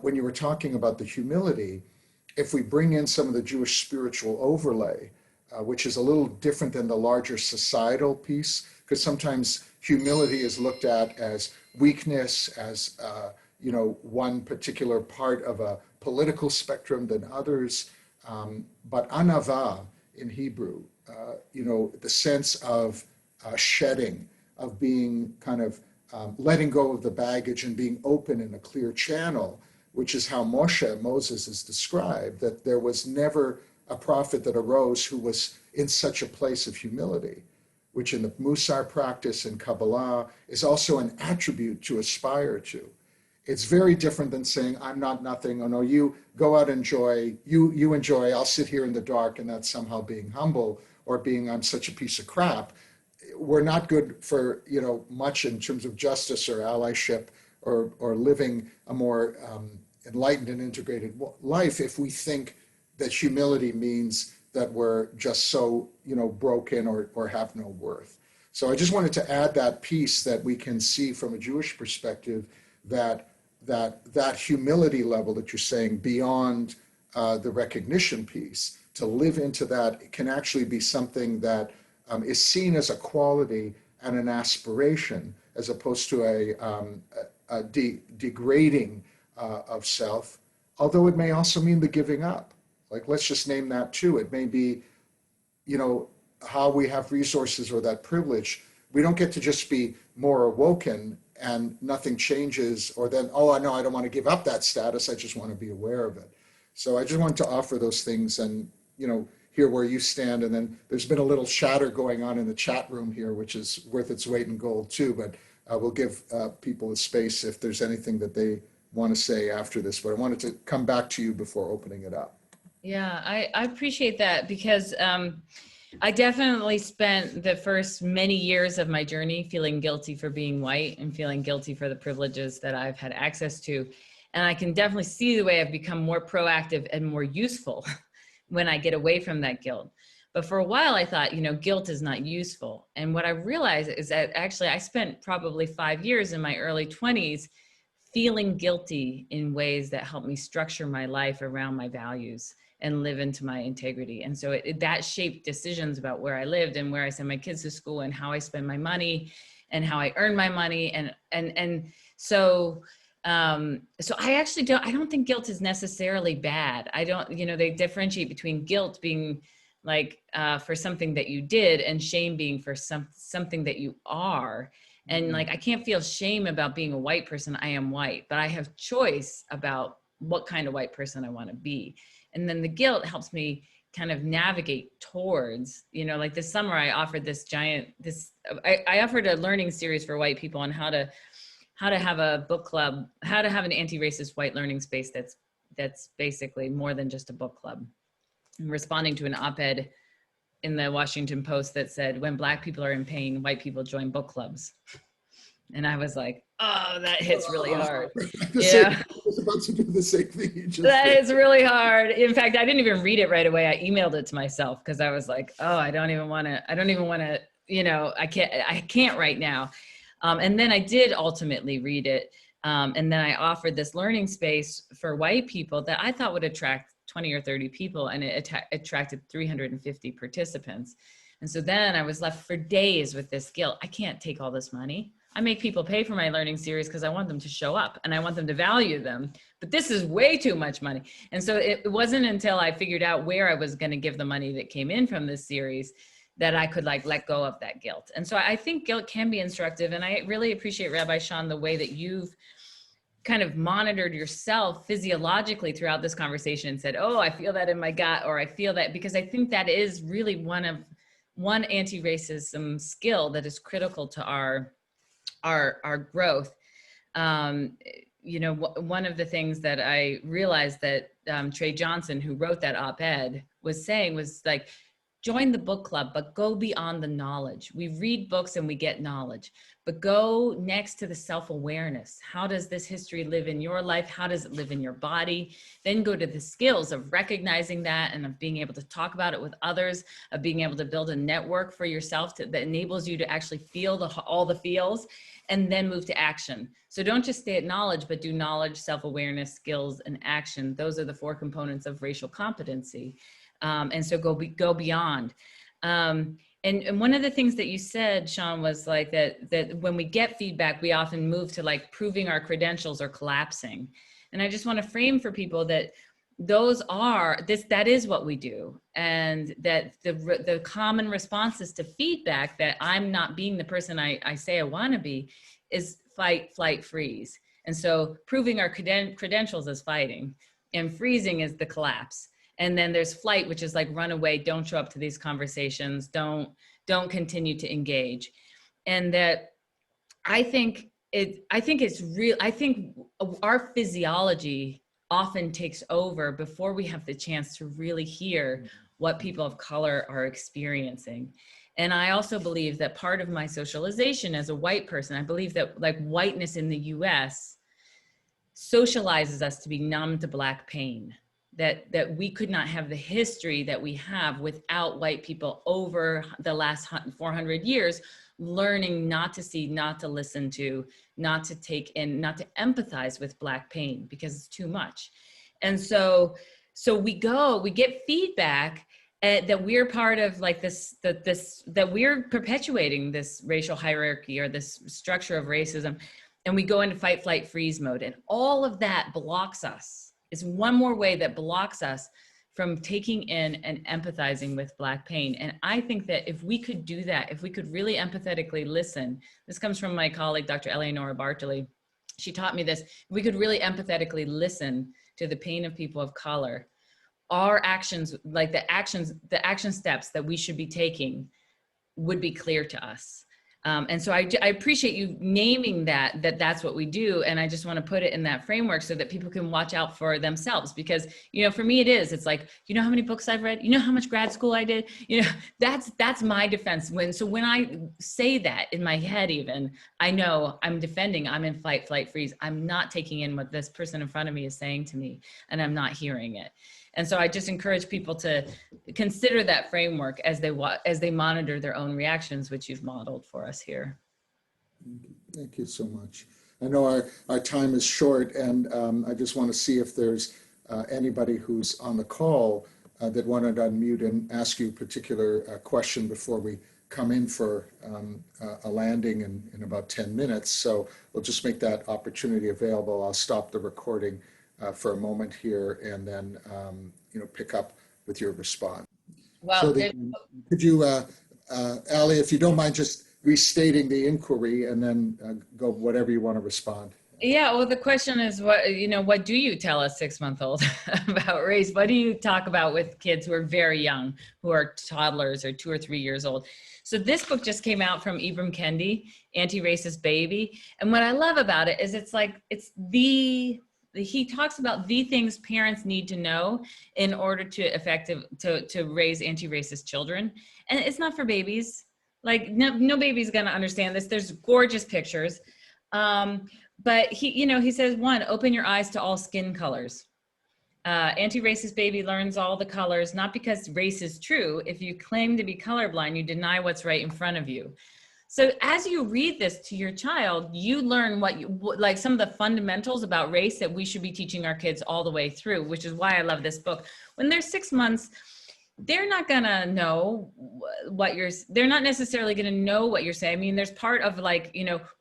When you were talking about the humility, if we bring in some of the Jewish spiritual overlay, which is a little different than the larger societal piece, because sometimes humility is looked at as weakness, as one particular part of a political spectrum than others. But anava in Hebrew, the sense of shedding, of being kind of letting go of the baggage and being open in a clear channel, which is how Moses is described, that there was never a prophet that arose who was in such a place of humility, which in the Musar practice in Kabbalah is also an attribute to aspire to. It's very different than saying, I'm not nothing, oh no, you go out and enjoy, you enjoy, I'll sit here in the dark, and that's somehow being humble, or being, I'm such a piece of crap. We're not good for, much in terms of justice or allyship or living a more enlightened and integrated life if we think that humility means that we're just so, broken or have no worth. So I just wanted to add that piece, that we can see from a Jewish perspective that humility level that you're saying, beyond the recognition piece, to live into that, it can actually be something that is seen as a quality and an aspiration, as opposed to a degrading of self, although it may also mean the giving up. Like, let's just name that too. It may be, how we have resources or that privilege. We don't get to just be more awoken and nothing changes, or then, oh, no, I don't want to give up that status. I just want to be aware of it. So I just wanted to offer those things and, hear where you stand. And then there's been a little chatter going on in the chat room here, which is worth its weight in gold too. But we'll give people a space if there's anything that they want to say after this. But I wanted to come back to you before opening it up. Yeah, I appreciate that, because I definitely spent the first many years of my journey feeling guilty for being white and feeling guilty for the privileges that I've had access to. And I can definitely see the way I've become more proactive and more useful when I get away from that guilt. But for a while I thought, guilt is not useful. And what I realized is that actually I spent probably 5 years in my early 20s feeling guilty in ways that helped me structure my life around my values and live into my integrity. And so that shaped decisions about where I lived and where I sent my kids to school and how I spend my money and how I earn my money. And so So I don't think guilt is necessarily bad. I don't, they differentiate between guilt being like for something that you did and shame being for something that you are. And like, I can't feel shame about being a white person. I am white, but I have choice about what kind of white person I want to be. And then the guilt helps me kind of navigate towards, like this summer I offered I offered a learning series for white people on how to have a book club, how to have an anti-racist white learning space that's basically more than just a book club. I'm responding to an op-ed in the Washington Post that said, when Black people are in pain, white people join book clubs. And I was like, oh, that hits really hard. I was about to do the same thing you just That did. is really hard. In fact, I didn't even read it right away. I emailed it to myself because I was like, oh, I don't even want to, I can't right now. And then I did ultimately read it. And then I offered this learning space for white people that I thought would attract 20 or 30 people, and it attracted 350 participants. And so then I was left for days with this guilt. I can't take all this money. I make people pay for my learning series because I want them to show up and I want them to value them. But this is way too much money. And so it wasn't until I figured out where I was going to give the money that came in from this series that I could like let go of that guilt. And so I think guilt can be instructive. And I really appreciate, Rabbi Shawn, the way that you've kind of monitored yourself physiologically throughout this conversation and said, oh, I feel that in my gut, or I feel that, because I think that is really one anti-racism skill that is critical to our growth. One of the things that I realized that Trey Johnson, who wrote that op-ed, was saying was like, join the book club, but go beyond the knowledge. We read books and we get knowledge, but go next to the self-awareness. How does this history live in your life? How does it live in your body? Then go to the skills of recognizing that and of being able to talk about it with others, of being able to build a network for yourself that enables you to actually feel all the feels, and then move to action. So don't just stay at knowledge, but do knowledge, self-awareness, skills, and action. Those are the 4 components of racial competency. And so go beyond. And one of the things that you said, Shawn, was like that when we get feedback, we often move to like proving our credentials or collapsing. And I just want to frame for people that that is what we do. And that the common responses to feedback that I'm not being the person I say I want to be is fight, flight, freeze. And so proving our credentials is fighting, and freezing is the collapse. And then there's flight, which is like run away, don't show up to these conversations, don't continue to engage. And that I think it's real. I think our physiology often takes over before we have the chance to really hear what people of color are experiencing. And I also believe that part of my socialization as a white person, I believe that like whiteness in the US socializes us to be numb to Black pain. That we could not have the history that we have without white people over the last 400 years learning not to see, not to listen to, not to take in, not to empathize with Black pain because it's too much. And so we get feedback that we're part of like that we're perpetuating this racial hierarchy or this structure of racism, and we go into fight, flight, freeze mode, and all of that blocks us. It's one more way that blocks us from taking in and empathizing with Black pain. And I think that if we could do that, if we could really empathetically listen, this comes from my colleague, Dr. Eleonora Bartoli. She taught me this. If we could really empathetically listen to the pain of people of color, our actions, like the action steps that we should be taking would be clear to us. And so I appreciate you naming that's what we do. And I just want to put it in that framework so that people can watch out for themselves, because, for me, it's like, how many books I've read, how much grad school I did, that's my defense. When I say that in my head, even, I know I'm defending, I'm in fight, flight, freeze. I'm not taking in what this person in front of me is saying to me, and I'm not hearing it. And so I just encourage people to consider that framework as they monitor their own reactions, which you've modeled for us here. Thank you so much. I know our time is short, and I just want to see if there's anybody who's on the call that wanted to unmute and ask you a particular question before we come in for a landing in about 10 minutes. So we'll just make that opportunity available. I'll stop the recording for a moment here and then, pick up with your response. So Well, could you, Ali, if you don't mind just restating the inquiry and then go whatever you want to respond. yeah, well, the question is what do you tell a 6-month-old about race? What do you talk about with kids who are very young, who are toddlers or 2 or 3 years old? So this book just came out from Ibram Kendi, Anti-Racist Baby. And what I love about it is he talks about the things parents need to know in order to raise anti-racist children. And it's not for babies. Like no baby's gonna understand this. There's gorgeous pictures. But he says, 1, open your eyes to all skin colors. Anti-racist baby learns all the colors, not because race is true. If you claim to be colorblind, you deny what's right in front of you. So as you read this to your child, you learn like some of the fundamentals about race that we should be teaching our kids all the way through, which is why I love this book. When they're 6 months, they're not gonna know they're not necessarily gonna know what you're saying. I mean, there's part of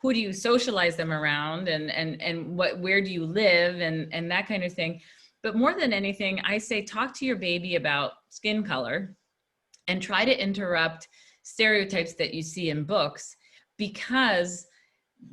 who do you socialize them around and where do you live and that kind of thing. But more than anything, I say, talk to your baby about skin color and try to interrupt stereotypes that you see in books, because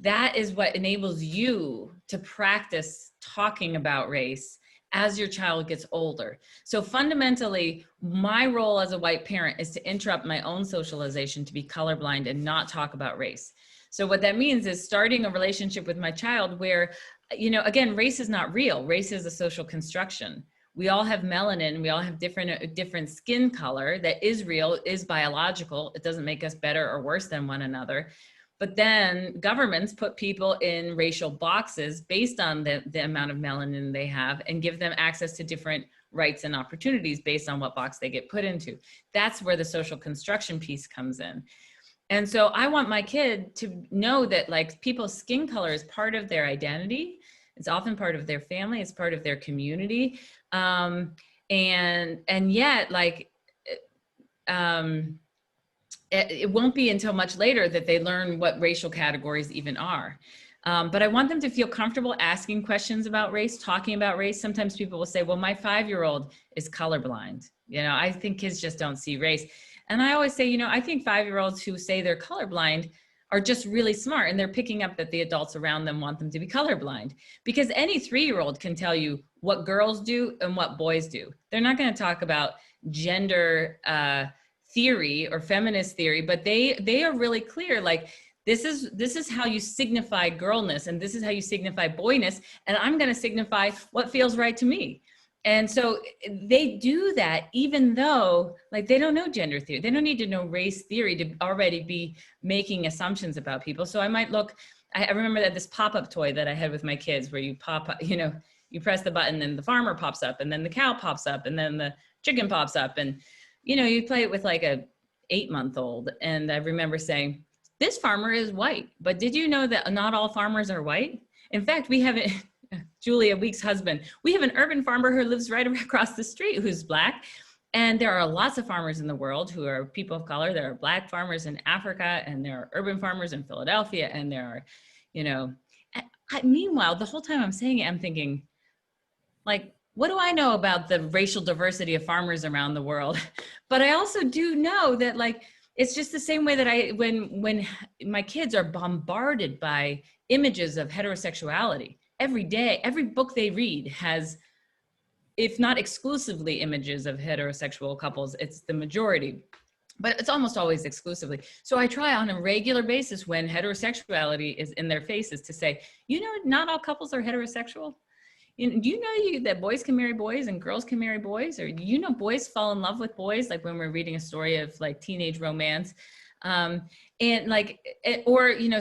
that is what enables you to practice talking about race as your child gets older. So fundamentally, my role as a white parent is to interrupt my own socialization to be colorblind and not talk about race. So what that means is starting a relationship with my child where, again, race is not real. Race is a social construction. We all have melanin. We all have different skin color that is real, is biological. It doesn't make us better or worse than one another. But then governments put people in racial boxes based on the amount of melanin they have and give them access to different rights and opportunities based on what box they get put into. That's where the social construction piece comes in. And so I want my kid to know that people's skin color is part of their identity. It's often part of their family. It's part of their community. And yet it won't be until much later that they learn what racial categories even are. But I want them to feel comfortable asking questions about race, talking about race. Sometimes people will say, well, my 5-year-old is colorblind. I think kids just don't see race. And I always say, I think 5-year-olds who say they're colorblind are just really smart, and they're picking up that the adults around them want them to be colorblind, because any 3-year-old can tell you what girls do and what boys do. They're not going to talk about gender theory or feminist theory, but they are really clear. This is how you signify girlness, and this is how you signify boyness, and I'm going to signify what feels right to me. And so they do that even though they don't know gender theory. They don't need to know race theory to already be making assumptions about people. So I might I remember that this pop-up toy that I had with my kids where you pop up, you press the button and the farmer pops up, and then the cow pops up, and then the chicken pops up, and you play it with a 8-month-old. And I remember saying, this farmer is white, but did you know that not all farmers are white? In fact, we have Julia Weeks' husband, we have an urban farmer who lives right across the street who's Black. And there are lots of farmers in the world who are people of color. There are Black farmers in Africa, and there are urban farmers in Philadelphia, and there are, meanwhile, the whole time I'm saying it, I'm thinking, what do I know about the racial diversity of farmers around the world? But I also do know that it's just the same way that when my kids are bombarded by images of heterosexuality every day, every book they read has, if not exclusively images of heterosexual couples, it's the majority, but it's almost always exclusively. So I try on a regular basis when heterosexuality is in their faces to say, not all couples are heterosexual. Do you know that boys can marry boys and girls can marry boys? Or boys fall in love with boys, when we're reading a story of teenage romance,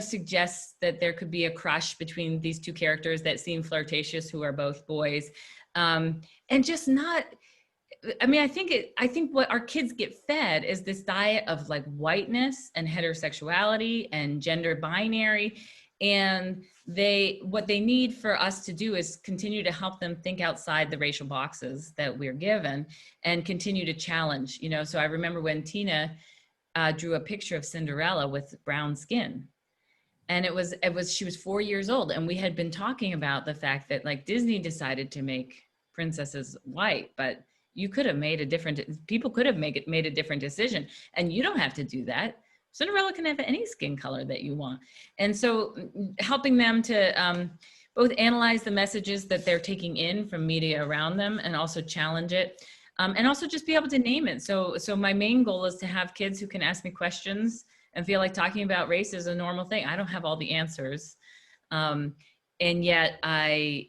suggests that there could be a crush between these two characters that seem flirtatious who are both boys. And just not, I think what our kids get fed is this diet of whiteness and heterosexuality and gender binary. And what they need for us to do is continue to help them think outside the racial boxes that we're given and continue to challenge, So I remember when Tina drew a picture of Cinderella with brown skin. And she was 4 years old. And we had been talking about the fact that like Disney decided to make princesses white, but you could have made a different, people could have made a different decision. And you don't have to do that. Cinderella can have any skin color that you want. And so helping them to both analyze the messages that they're taking in from media around them and also challenge it. And also just be able to name it. So my main goal is to have kids who can ask me questions and feel like talking about race is a normal thing. I don't have all the answers. And yet I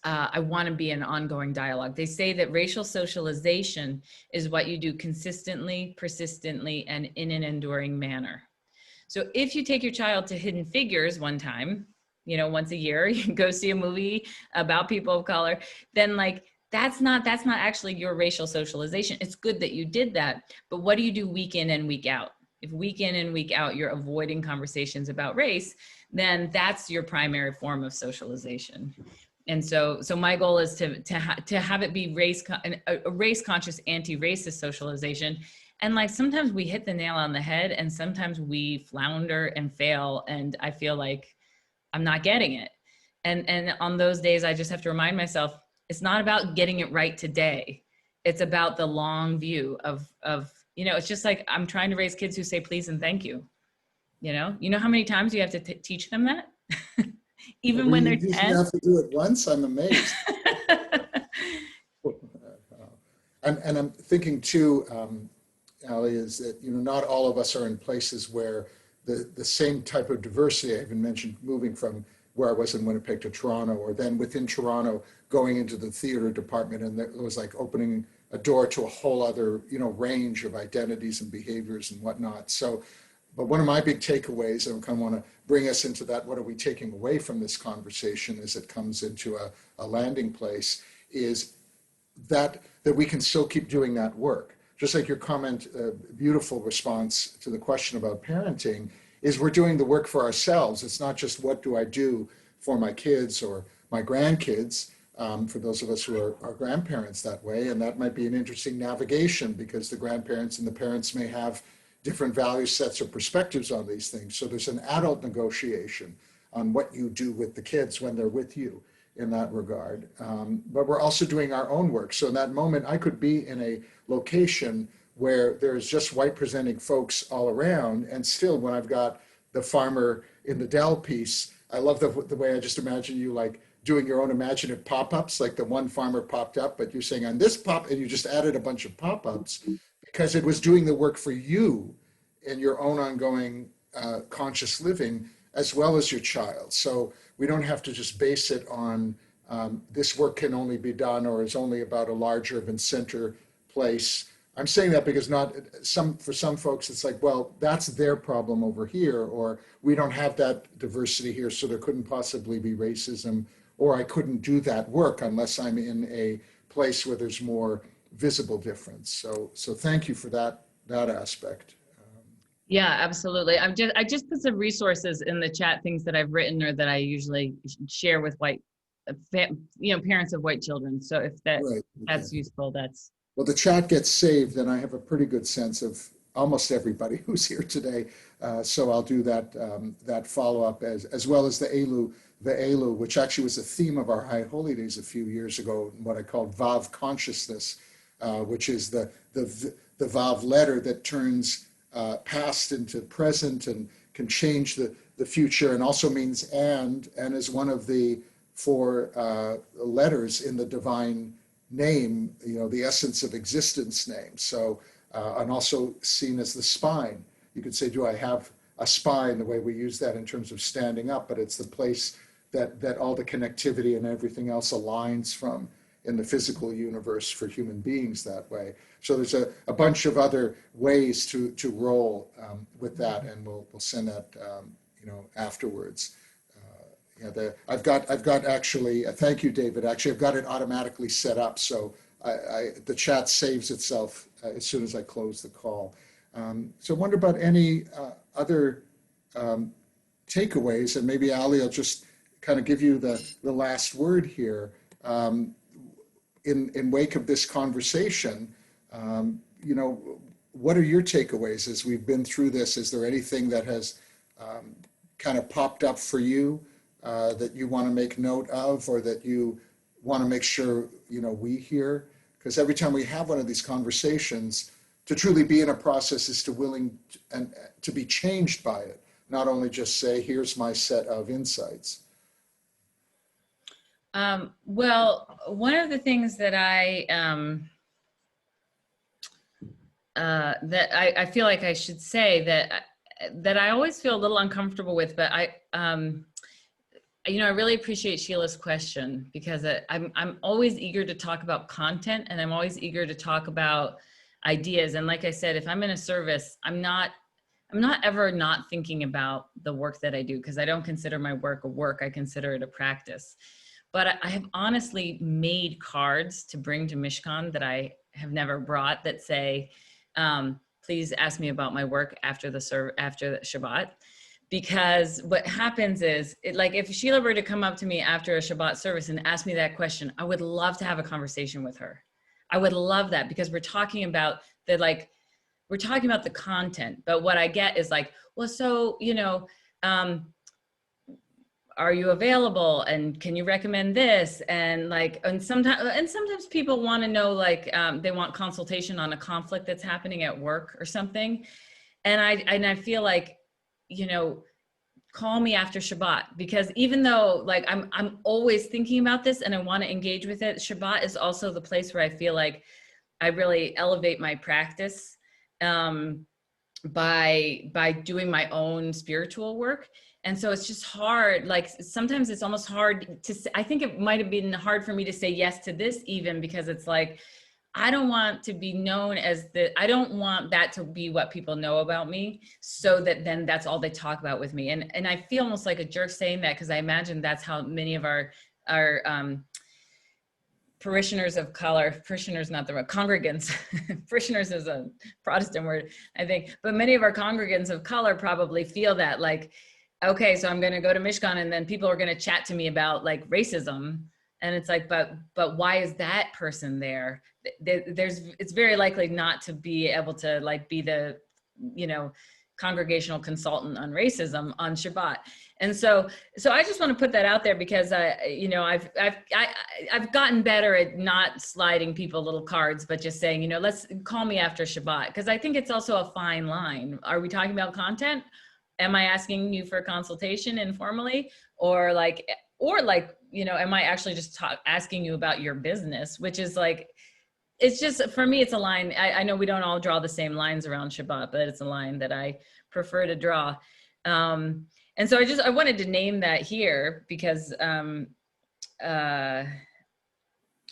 want to be an ongoing dialogue. They say that racial socialization is what you do consistently, persistently, and in an enduring manner. So if you take your child to Hidden Figures one time, you know, once a year, you can go see a movie about people of color, then like, that's not actually your racial socialization. It's good that you did that, but what do you do week in and week out? If week in and week out, you're avoiding conversations about race, then that's your primary form of socialization. And so my goal is to have it be a race conscious, anti-racist socialization. And like, sometimes we hit the nail on the head and sometimes we flounder and fail. And I feel like I'm not getting it. And on those days, I just have to remind myself, it's not about getting it right today. It's about the long view of, you know, it's just like, I'm trying to raise kids who say please and thank you. You know how many times you have to teach them that? Even when they're 10? You have to do it once? I'm amazed. And I'm thinking too, Ali, is that, you know, not all of us are in places where the same type of diversity. I even mentioned moving from where I was in Winnipeg to Toronto, or then within Toronto going into the theater department, and it was like opening a door to a whole other, you know, range of identities and behaviors and whatnot. So, but one of my big takeaways, and I kind of want to bring us into that, what are we taking away from this conversation as it comes into a landing place, is that we can still keep doing that work. Just like your comment, beautiful response to the question about parenting, is we're doing the work for ourselves. It's not just what do I do for my kids or my grandkids, for those of us who are grandparents that way. And that might be an interesting navigation because the grandparents and the parents may have different value sets or perspectives on these things. So there's an adult negotiation on what you do with the kids when they're with you in that regard. But we're also doing our own work. So in that moment, I could be in a location where there's just white presenting folks all around. And still, when I've got the farmer in the Dell piece, I love the way I just imagine you like doing your own imaginative pop-ups, like the one farmer popped up, but you're saying on this pop, and you just added a bunch of pop-ups because it was doing the work for you in your own ongoing conscious living, as well as your child. So we don't have to just base it on this work can only be done or is only about a larger urban center place. I'm saying that because for some folks, it's like, well, that's their problem over here, or we don't have that diversity here, so there couldn't possibly be racism, or I couldn't do that work unless I'm in a place where there's more visible difference. So thank you for that aspect. Yeah, absolutely. I just put some resources in the chat, things that I've written or that I usually share with white, parents of white children. So if that's useful, that's. Well, the chat gets saved, and I have a pretty good sense of almost everybody who's here today. So I'll do that follow-up as well as the Elu, which actually was a theme of our High Holy Days a few years ago, what I called Vav consciousness, which is the Vav letter that turns past into present and can change the future, and also means and is one of the 4 letters in the divine name, the essence of existence name. So, and also seen as the spine. You could say, do I have a spine, the way we use that in terms of standing up, but it's the place that all the connectivity and everything else aligns from in the physical universe for human beings that way. So there's a bunch of other ways to roll with that, and we'll send that afterwards. I've got actually, thank you, David. Actually, I've got it automatically set up, so the chat saves itself as soon as I close the call. So I wonder about any other takeaways, and maybe Ali will just kind of give you the last word here. In wake of this conversation, what are your takeaways as we've been through this? Is there anything that has kind of popped up for you that you want to make note of, or that you want to make sure, we hear? Because every time we have one of these conversations, to truly be in a process is to willing and to be changed by it, not only just say, here's my set of insights. Well, one of the things that I feel like I should say that I always feel a little uncomfortable with, but I really appreciate Sheila's question, because I'm always eager to talk about content, and I'm always eager to talk about ideas. And like I said, if I'm in a service, I'm not ever not thinking about the work that I do, because I don't consider my work a work. I consider it a practice. But I have honestly made cards to bring to Mishkan that I have never brought, that say, please ask me about my work after the Shabbat. Because what happens is, like, if Sheila were to come up to me after a Shabbat service and ask me that question, I would love to have a conversation with her. I would love that, because we're talking about the content. But what I get is like, well, so, are you available, and can you recommend this? And sometimes people want to know, they want consultation on a conflict that's happening at work or something. And I feel like, call me after Shabbat, because even though I'm always thinking about this and I want to engage with it, Shabbat is also the place where I feel like I really elevate my practice by doing my own spiritual work. And so it's just hard. Like, sometimes it's almost hard I think it might've been hard for me to say yes to this, even because it's like, I don't want to be known as I don't want that to be what people know about me, so that then that's all they talk about with me. And I feel almost like a jerk saying that, because I imagine that's how many of our parishioners of color, parishioners, not the word, congregants, parishioners is a Protestant word, I think, but many of our congregants of color probably feel that, like, okay, so I'm going to go to Mishkan, and then people are going to chat to me about like racism. And it's like, but why is that person there? It's very likely not to be able to like be the, congregational consultant on racism on Shabbat. And so I just want to put that out there, because I've gotten better at not sliding people little cards, but just saying, let's call me after Shabbat. Because I think it's also a fine line. Are we talking about content? Am I asking you for a consultation informally, or am I actually just asking you about your business, which is like, it's just, for me, it's a line. I know we don't all draw the same lines around Shabbat, but it's a line that I prefer to draw. And so I wanted to name that here, because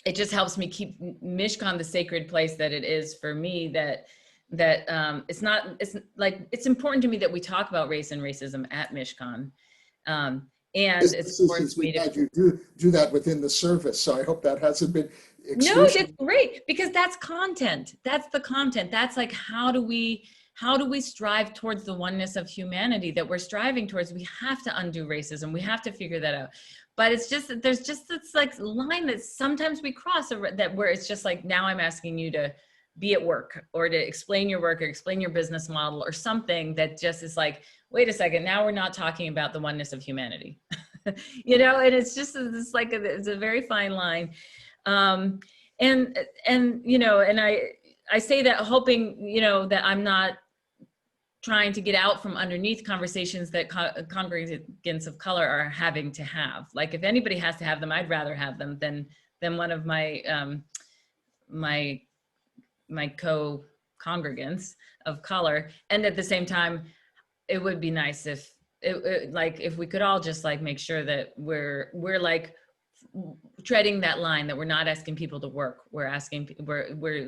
it just helps me keep Mishkan the sacred place that it is for me, that it's important to me that we talk about race and racism at Mishkan. And it's important to me to you do that within the service. So I hope that hasn't been No, that's great, because that's content. That's the content. That's like, how do we strive towards the oneness of humanity that we're striving towards? We have to undo racism. We have to figure that out. But it's just that there's just this like line that sometimes we cross, that where it's just like, now I'm asking you to be at work, or to explain your work, or explain your business model, or something that just is like, wait a second, now we're not talking about the oneness of humanity. And it's just, it's like, it's a very fine line. And I say that hoping, that I'm not trying to get out from underneath conversations that congregants of color are having to have. Like, if anybody has to have them, I'd rather have them than one of my, my co-congregants of color. And at the same time, it would be nice if if we could all just like make sure that we're like treading that line, that we're not asking people to work. We're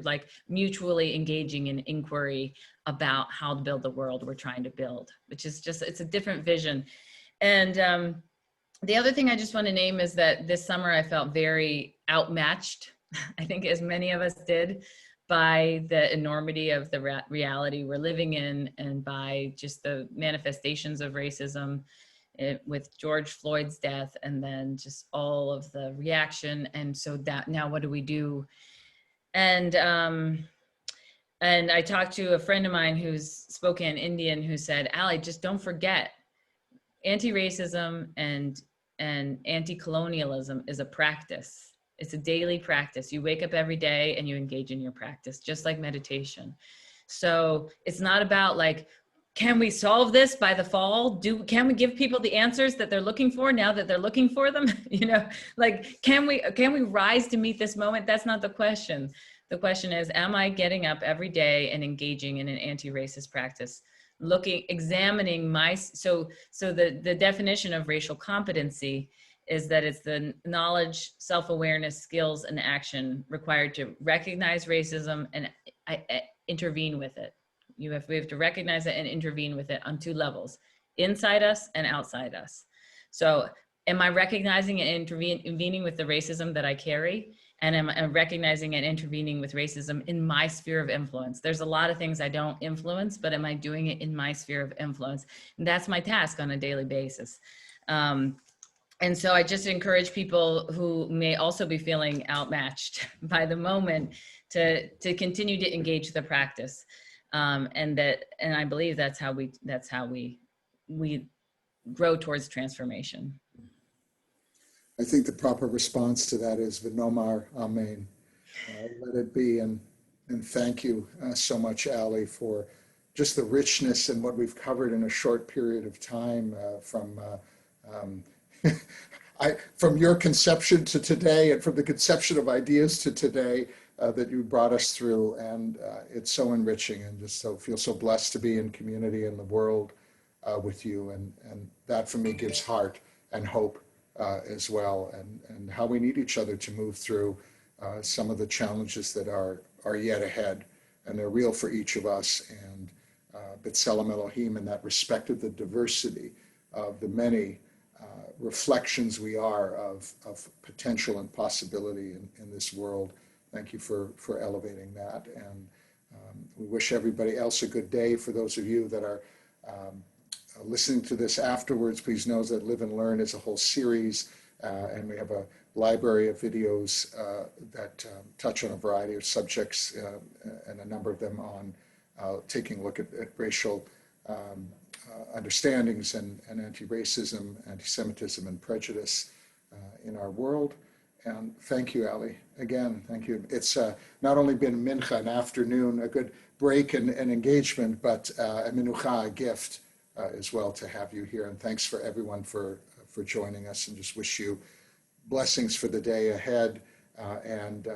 like mutually engaging in inquiry about how to build the world we're trying to build, which is just, it's a different vision. And the other thing I just want to name is that this summer I felt very outmatched, I think as many of us did, by the enormity of the reality we're living in, and by just the manifestations of racism with George Floyd's death, and then just all of the reaction. And so that now, what do we do? And And I talked to a friend of mine who's Spokane Indian who said, "Ali, just don't forget, anti-racism and anti-colonialism is a practice. It's a daily practice. You wake up every day and you engage in your practice, just like meditation. So it's not about like, can we solve this by the fall? Can we give people the answers that they're looking for now that they're looking for them? You know, like, can we rise to meet this moment? That's not the question. The question is, am I getting up every day and engaging in an anti-racist practice? Examining so the definition of racial competency is that it's the knowledge, self-awareness, skills, and action required to recognize racism and intervene with it. We have to recognize it and intervene with it on two levels, inside us and outside us. So am I recognizing and intervening with the racism that I carry? And am I recognizing and intervening with racism in my sphere of influence? There's a lot of things I don't influence, but am I doing it in my sphere of influence? And that's my task on a daily basis. And so I just encourage people who may also be feeling outmatched by the moment to continue to engage the practice. And I believe that's how we grow towards transformation. I think the proper response to that is V'nomar Amen. Let it be, and thank you so much, Ali, for just the richness and what we've covered in a short period of time from your conception to today, and from the conception of ideas to today that you brought us through. And it's so enriching, and just feel so blessed to be in community in the world with you. And that for me gives heart and hope as well, and how we need each other to move through some of the challenges that are yet ahead, and they're real for each of us. And B'Tselem Elohim, in that respect of the diversity of the many reflections we are of potential and possibility in this world. Thank you for elevating that. And we wish everybody else a good day. For those of you that are listening to this afterwards, please know that Live and Learn is a whole series, and we have a library of videos that touch on a variety of subjects, and a number of them on taking a look at racial understandings and anti-racism, anti-Semitism, and prejudice in our world. And thank you, Ali. Again, thank you. It's not only been mincha, an afternoon, a good break and engagement, but a menucha, a gift as well to have you here. And thanks for everyone for joining us, and just wish you blessings for the day ahead. And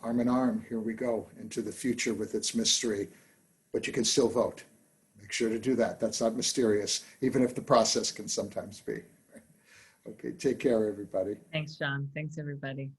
arm in arm, here we go into the future with its mystery, but you can still vote. Make sure to do that. That's not mysterious, even if the process can sometimes be. Okay, take care, everybody. Thanks, John. Thanks, everybody.